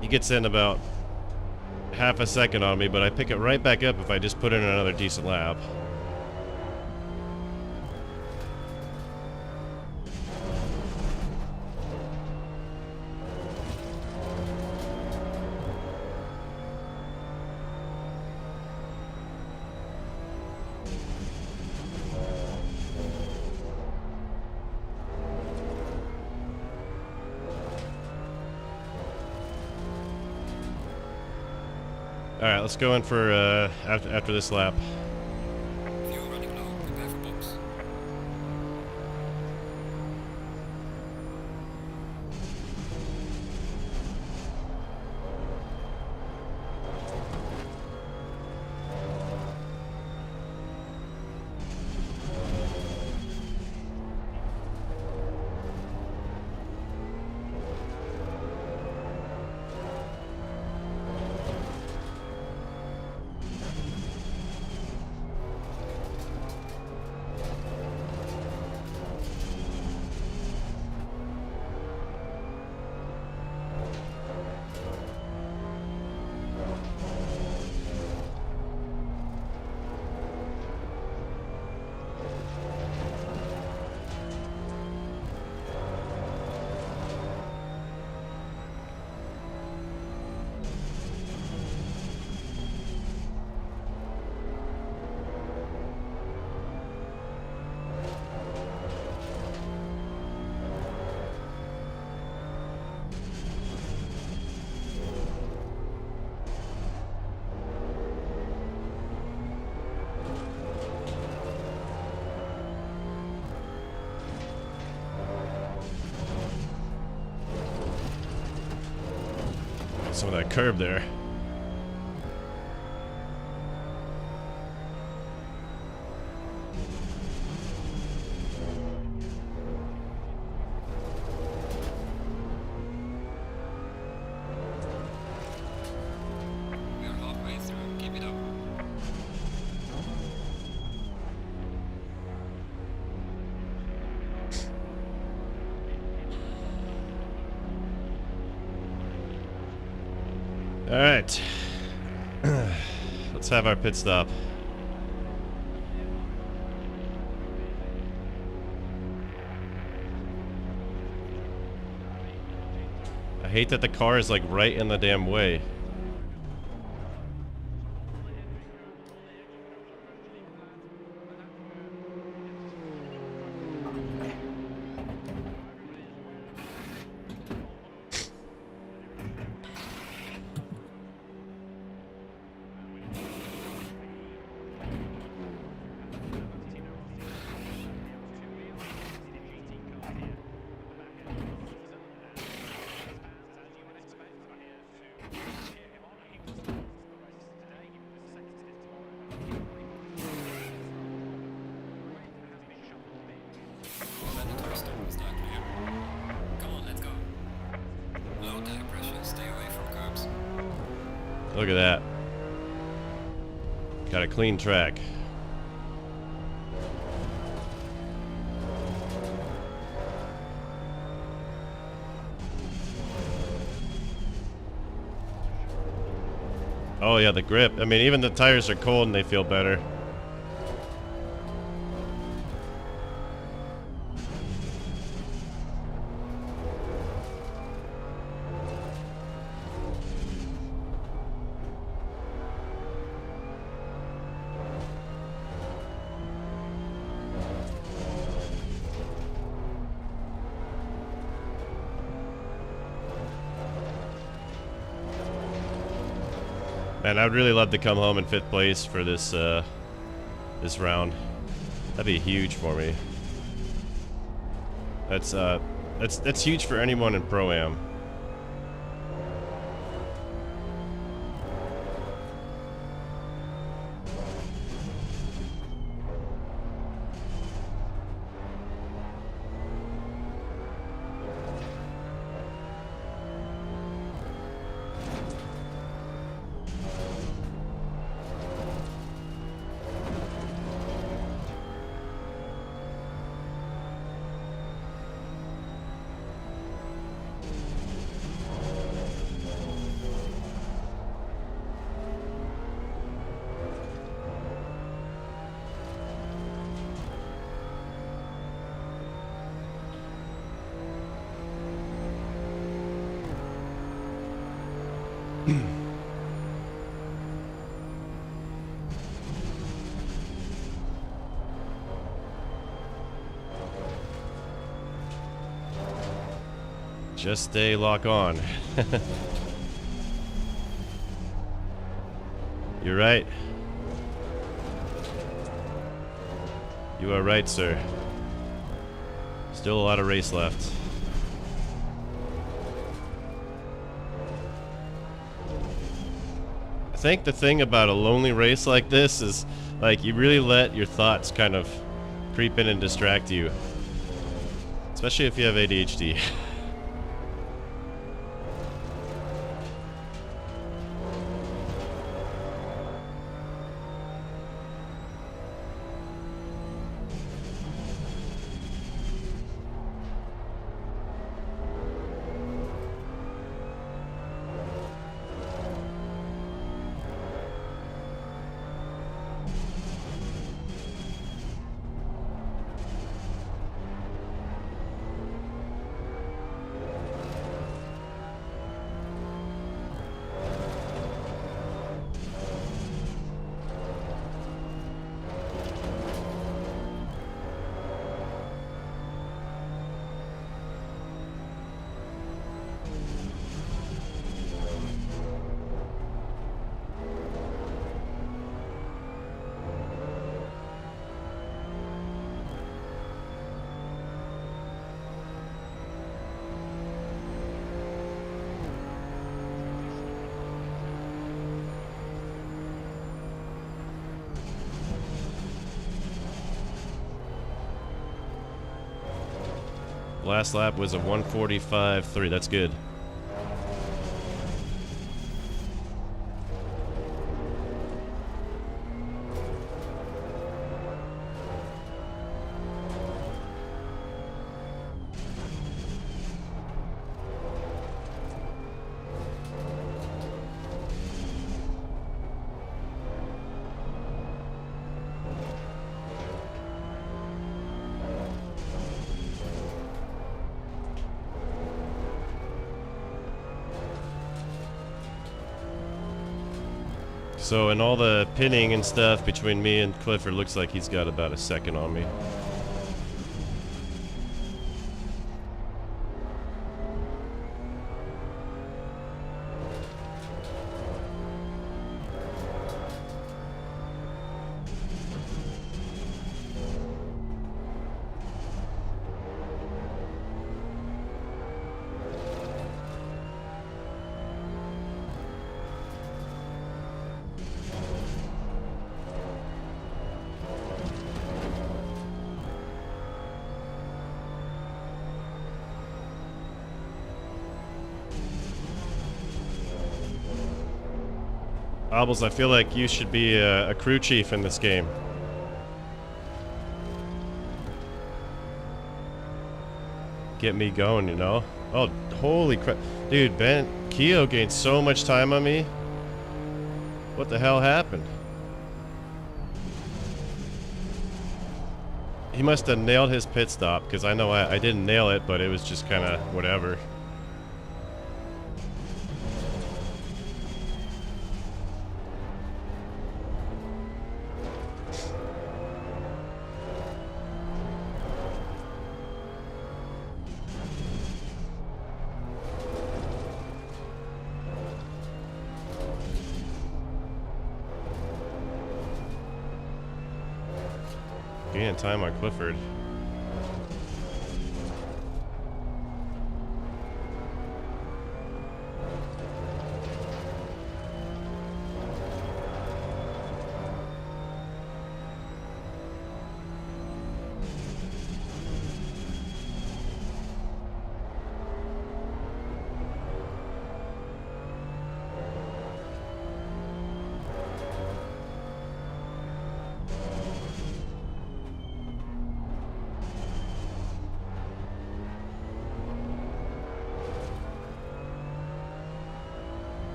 he gets in about half a second on me, but I pick it right back up if I just put in another decent lap. Alright, let's go in for after this lap. Fuel running low. Prepare for box. some of that curb there. We are halfway through. Keep it up. All right. Let's have our pit stop. I hate that the car is like right in the damn way. Mandatory stop is not clear. Come on, let's go. Low tire pressure. Stay away from curbs. Look at that. Got a clean track. Oh yeah, the grip. I mean, even the tires are cold and they feel better. Man, I'd really love to come home in 5th place for this this round. That'd be huge for me. That's huge for anyone in Pro-Am. Just stay lock on. You're right. You are right, sir. Still a lot of race left. I think the thing about a lonely race like this is, like, you really let your thoughts kind of creep in and distract you. Especially if you have ADHD. Last lap was a 1:45.3. That's good. So in all the pinning and stuff between me and Clifford, looks like he's got about a second on me. Obbles, I feel like you should be a crew chief in this game. Get me going, you know? Oh, holy crap. Dude, Keo gained so much time on me. What the hell happened? He must have nailed his pit stop, because I know I didn't nail it, but it was just kind of whatever. Gaining time on Clifford.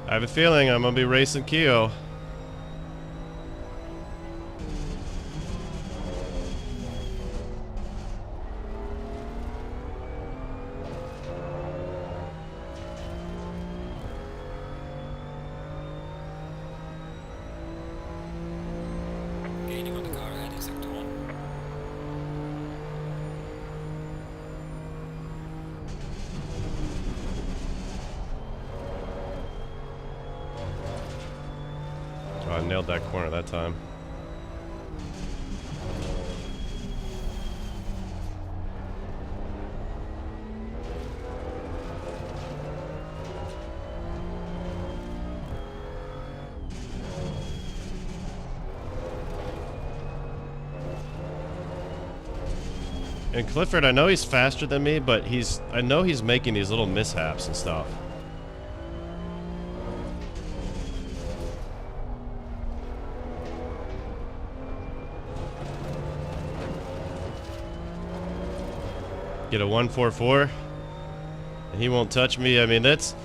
I have a feeling I'm gonna be racing Keo. Gaining on the car ahead in sector 1. Oh, I nailed that corner that time. And Clifford, I know he's faster than me, but I know he's making these little mishaps and stuff. Get a 144, and he won't touch me. I mean, that's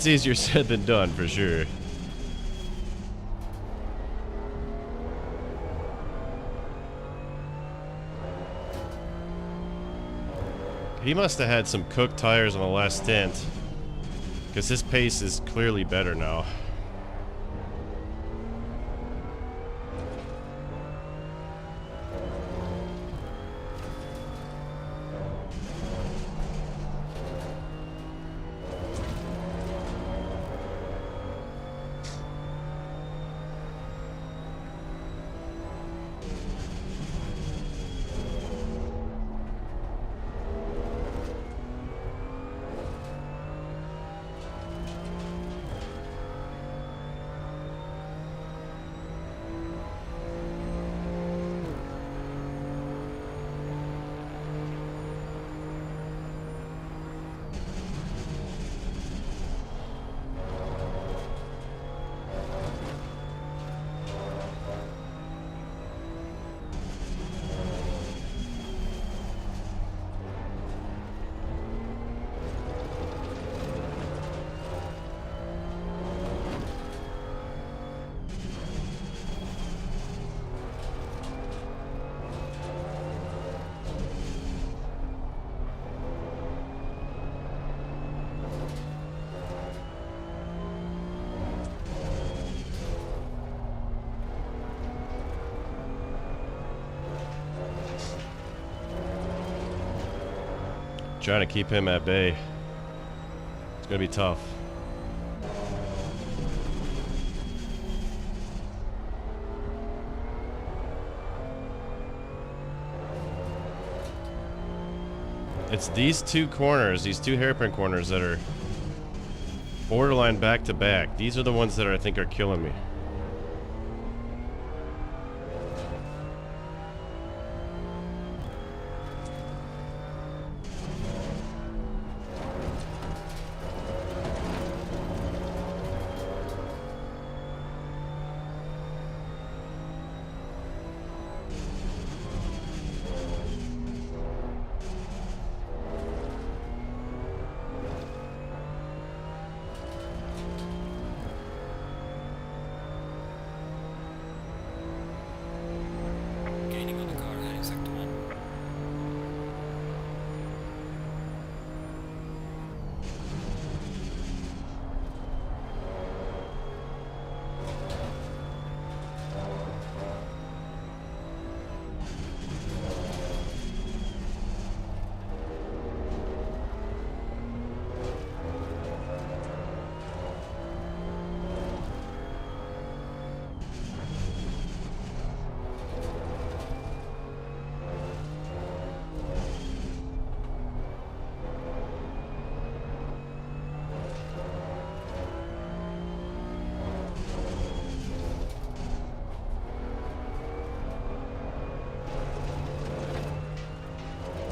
easier said than done for sure. He must have had some cooked tires on the last stint, because his pace is clearly better now. Trying to keep him at bay. It's gonna be tough. It's these two corners, these two hairpin corners that are borderline back to back. These are the ones that I think are killing me. Gaining on the car heading sector 1.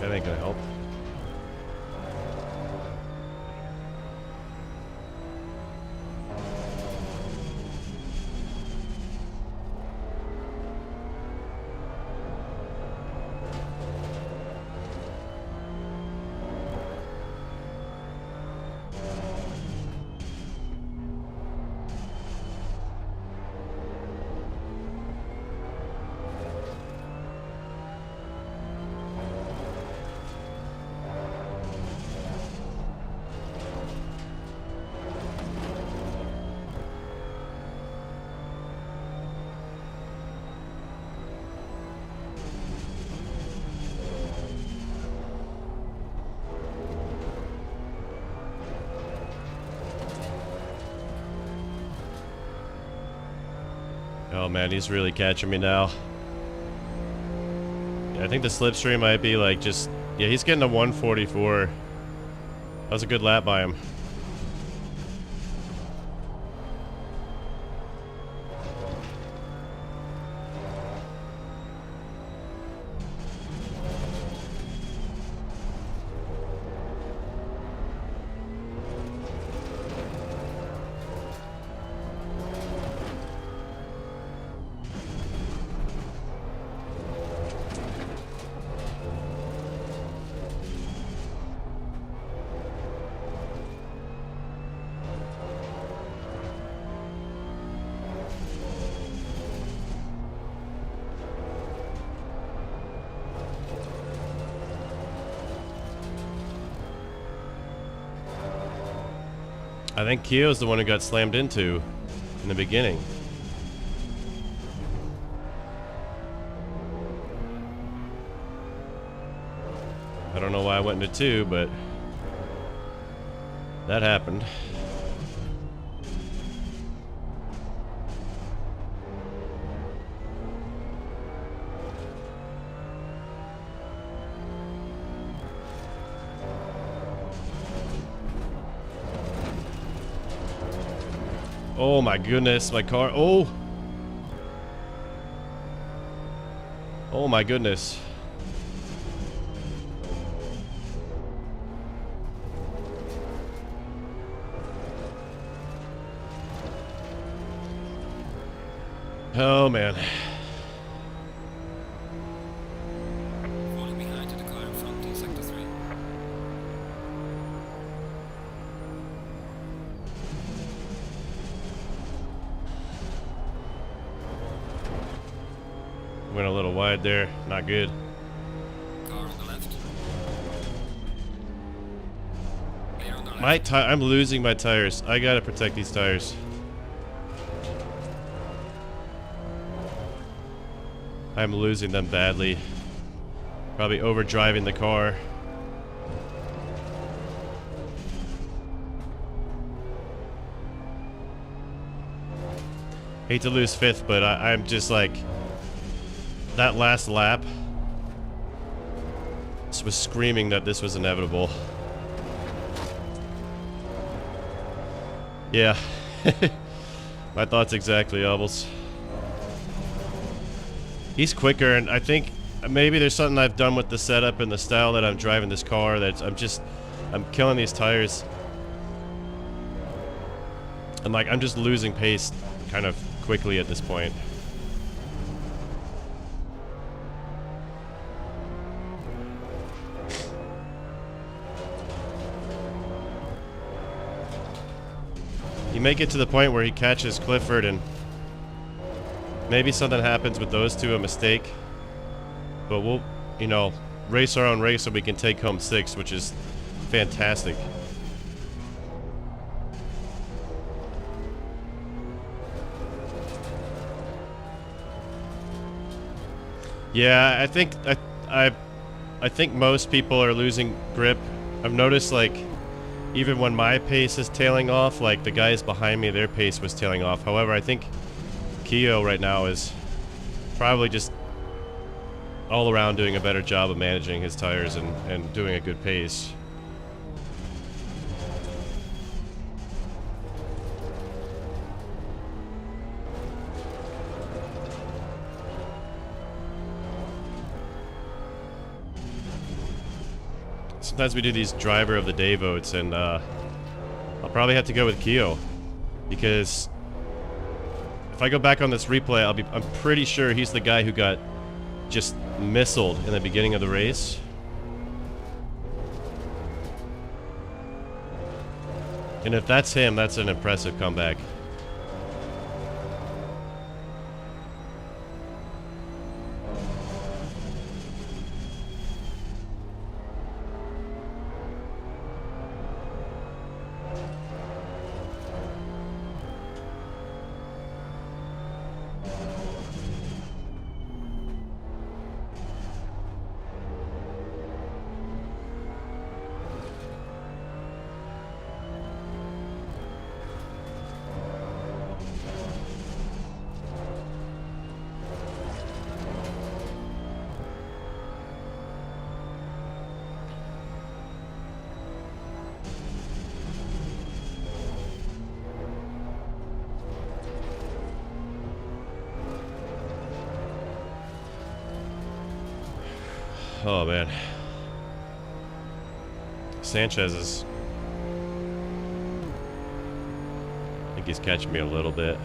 That ain't gonna help. Oh man, he's really catching me now. Yeah, I think the slipstream might be like just... Yeah, he's getting a 144. That was a good lap by him. I think Keogh's the one who got slammed into in the beginning. I don't know why I went into 2, but that happened. Oh my goodness, my car. Oh! Oh my goodness. Oh man. Falling behind to the car in front in sector 3. Went a little wide there. Not good. Car on the left. Clear on the left. I'm losing my tires. I gotta protect these tires. I'm losing them badly. Probably overdriving the car. Hate to lose 5th, but I'm just like, that last lap was screaming that this was inevitable. Yeah. My thoughts exactly, Obels. He's quicker, and I think maybe there's something I've done with the setup and the style that I'm driving this car that I'm killing these tires. And like, I'm just losing pace kind of quickly at this point. You may get to the point where he catches Clifford and maybe something happens with those two, a mistake. But we'll, you know, race our own race so we can take home 6th, which is fantastic. Yeah, I think most people are losing grip. I've noticed, like, even when my pace is tailing off, like the guys behind me, their pace was tailing off. However, I think Keo right now is probably just all around doing a better job of managing his tires and doing a good pace. Sometimes we do these driver of the day votes, and I'll probably have to go with Keo, because if I go back on this replay, I'm pretty sure he's the guy who got just missiled in the beginning of the race. And if that's him, that's an impressive comeback. Oh man, Sanchez is, I think he's catching me a little bit.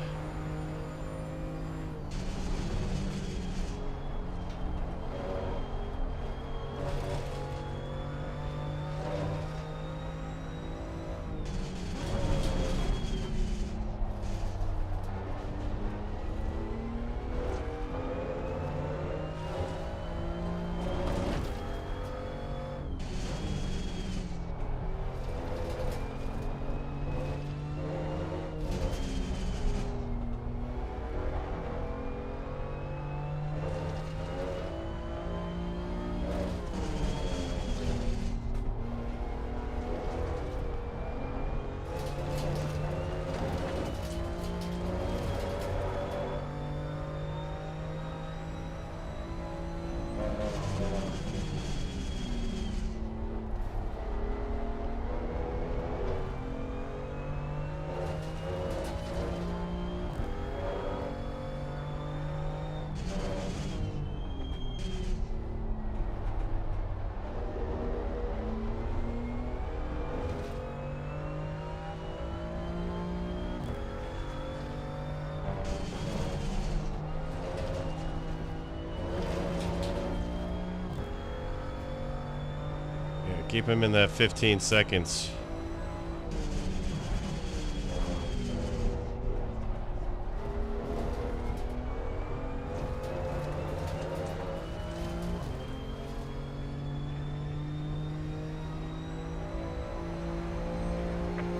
Keep him in that 15 seconds.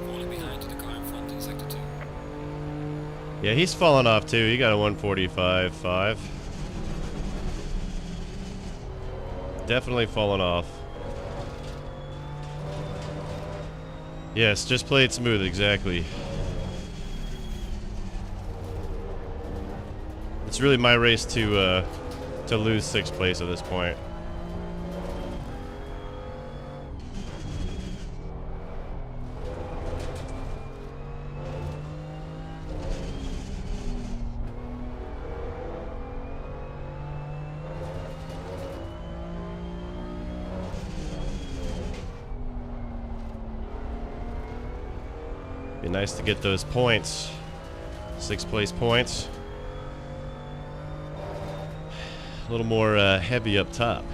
Falling behind to the car in front in sector 2. Yeah, he's falling off too. He got a 145.5. Definitely falling off. Yes, just play it smooth, exactly. It's really my race to lose 6th place at this point. Be nice to get those points. 6th place points. A little more heavy up top.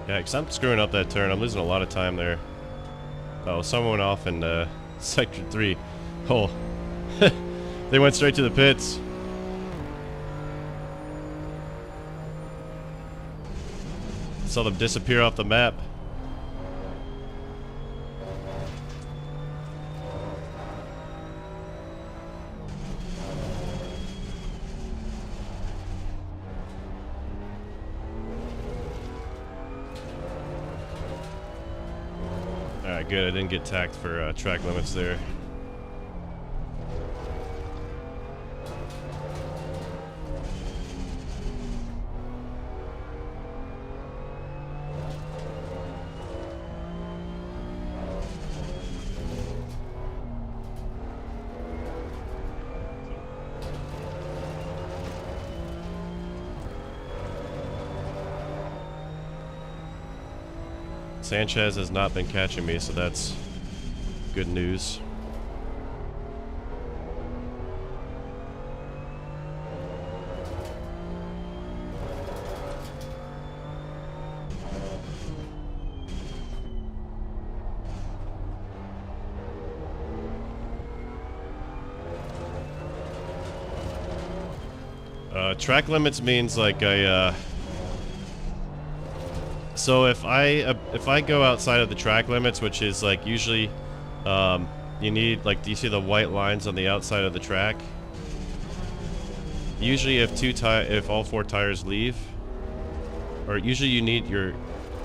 Yeah, because I'm screwing up that turn. I'm losing a lot of time there. Oh, someone went off in Sector 3. Oh. They went straight to the pits. Saw them disappear off the map. Alright, good. I didn't get tacked for track limits there. Sanchez has not been catching me, so that's good news. Track limits means like so if I go outside of the track limits, which is like usually you need, like, do you see the white lines on the outside of the track? Usually if all 4 tires leave, or usually you need your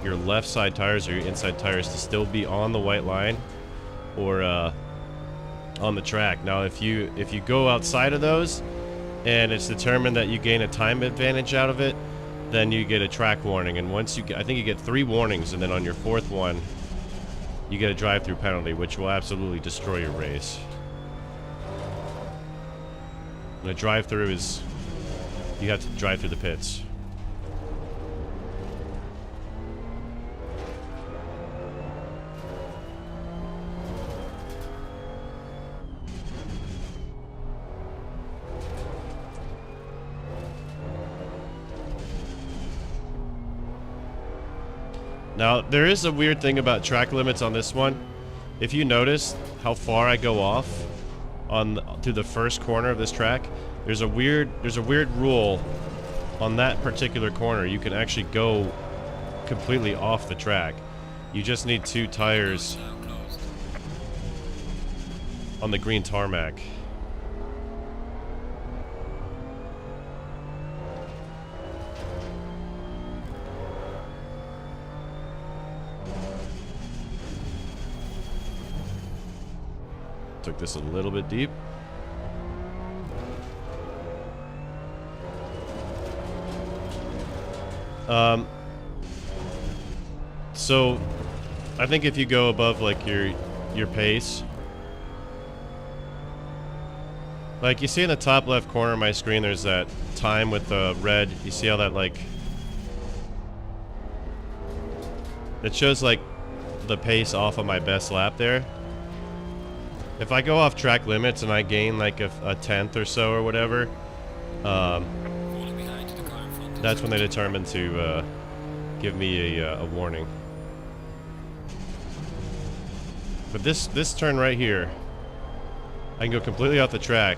left side tires or your inside tires to still be on the white line or on the track. Now if you go outside of those and it's determined that you gain a time advantage out of it, then you get a track warning, and once you get, I think you get 3 warnings, and then on your 4th one you get a drive-through penalty, which will absolutely destroy your race. And a drive-through is, you have to drive through the pits. Now, there is a weird thing about track limits on this one. If you notice how far I go off to the first corner of this track, there's a weird rule on that particular corner. You can actually go completely off the track. You just need 2 tires on the green tarmac. Took this a little bit deep. So I think if you go above like your pace, like you see in the top left corner of my screen, there's that time with the red. You see how that, like, it shows like the pace off of my best lap there. If I go off track limits and I gain like a 10th or so or whatever, That's when they determined to give me a warning. But this turn right here, I can go completely off the track.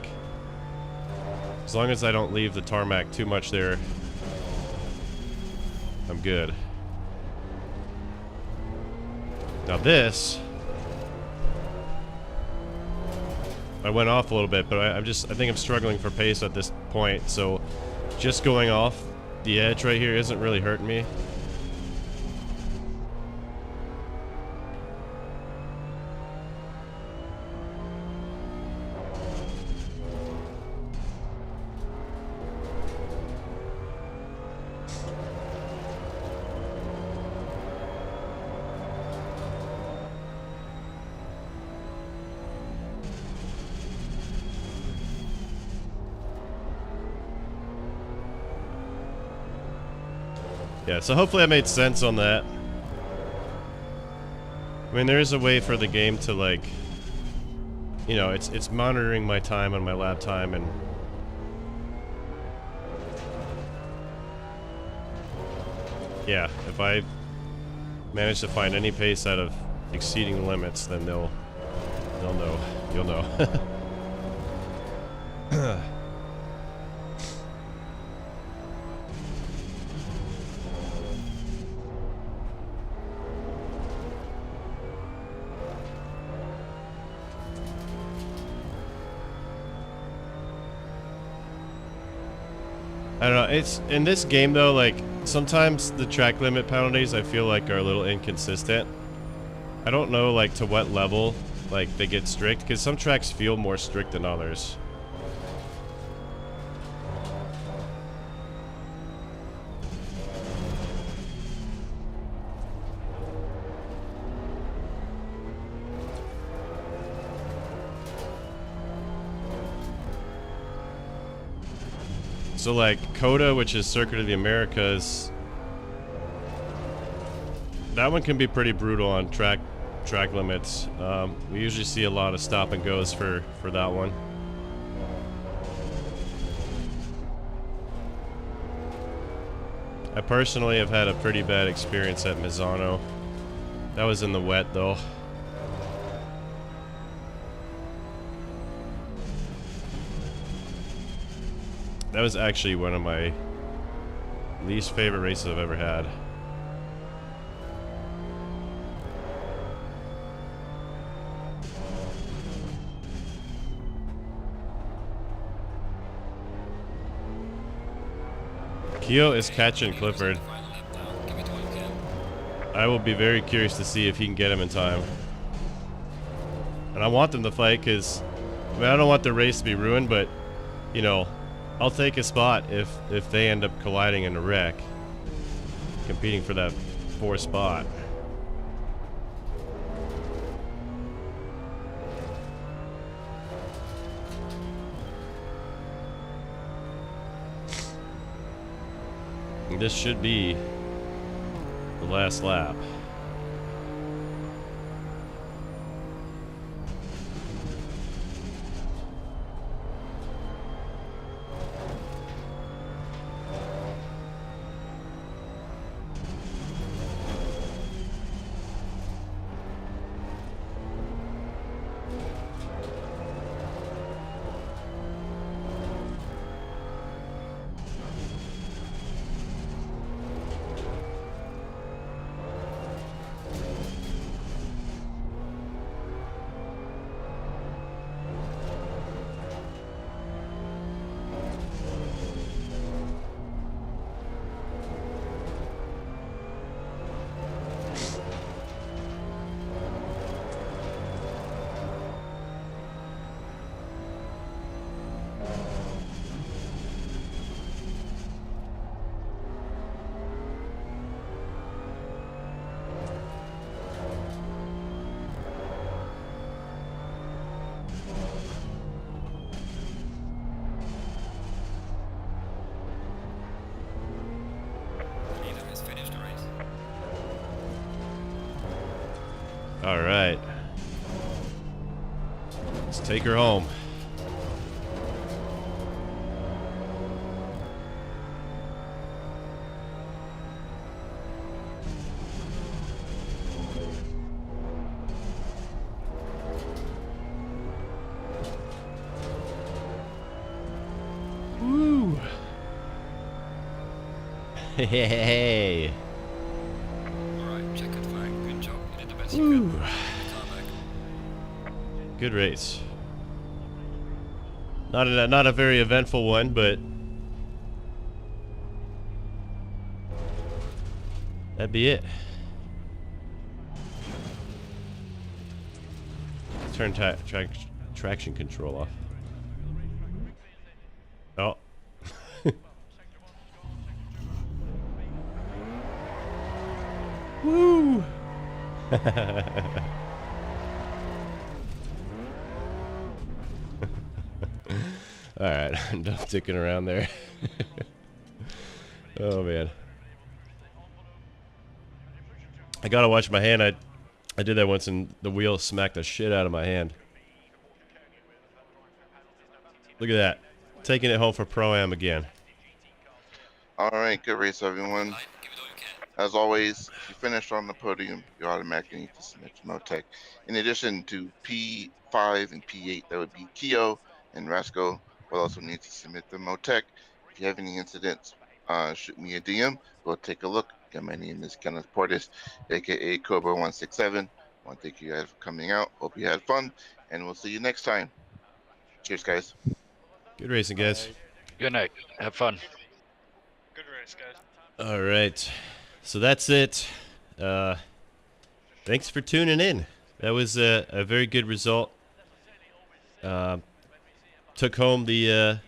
As long as I don't leave the tarmac too much there, I'm good. Now this, I went off a little bit, but I think I'm struggling for pace at this point, so just going off the edge right here isn't really hurting me. Yeah, so hopefully I made sense on that. I mean, there is a way for the game to, like, you know, it's monitoring my time on my lap time, and yeah, if I manage to find any pace out of exceeding the limits, then they'll know. You'll know. I don't know, it's in this game though, like sometimes the track limit penalties I feel like are a little inconsistent. I don't know like to what level like they get strict, because some tracks feel more strict than others. So like COTA, which is Circuit of the Americas, that one can be pretty brutal on track limits. We usually see a lot of stop and goes for that one. I personally have had a pretty bad experience at Misano. That was in the wet though. That was actually one of my least favorite races I've ever had. Keo is catching Clifford. I will be very curious to see if he can get him in time. And I want them to fight because, I mean, I don't want the race to be ruined, but, you know, I'll take a spot if they end up colliding in a wreck, competing for that 4th spot. And this should be the last lap. All right. Let's take her home. Woo! Hey. Alright, checkered flag. Good job. You did the best you Woo. could. Get the car back. Good race. Not a very eventful one, but that'd be it. Turn traction control off. Oh. Woo! Alright, I'm done sticking around there. Oh man. I gotta watch my hand. I did that once and the wheel smacked the shit out of my hand. Look at that. Taking it home for Pro-Am again. All right, good race, everyone. Right, give it all you can. As always, if you finish on the podium, you automatically need to submit to Motec. In addition to P5 and P8, that would be Keo and Rasco will also need to submit to Motec. If you have any incidents, shoot me a DM. We'll take a look. Again, my name is Kenneth Portis, aka Cobra167. I want to thank you guys for coming out. Hope you had fun, and we'll see you next time. Cheers, guys. Good racing, guys. Good night. Have fun. Good race, guys. All right. So that's it. Thanks for tuning in. That was a very good result. Took home the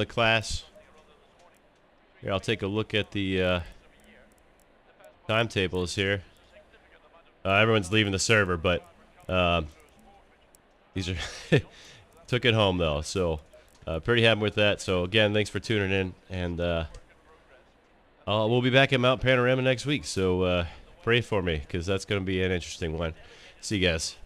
class. Here, I'll take a look at the timetables here. Everyone's leaving the server, but these are took it home though. So pretty happy with that. So again, thanks for tuning in, and we'll be back at Mount Panorama next week. So pray for me, because that's going to be an interesting one. See you guys.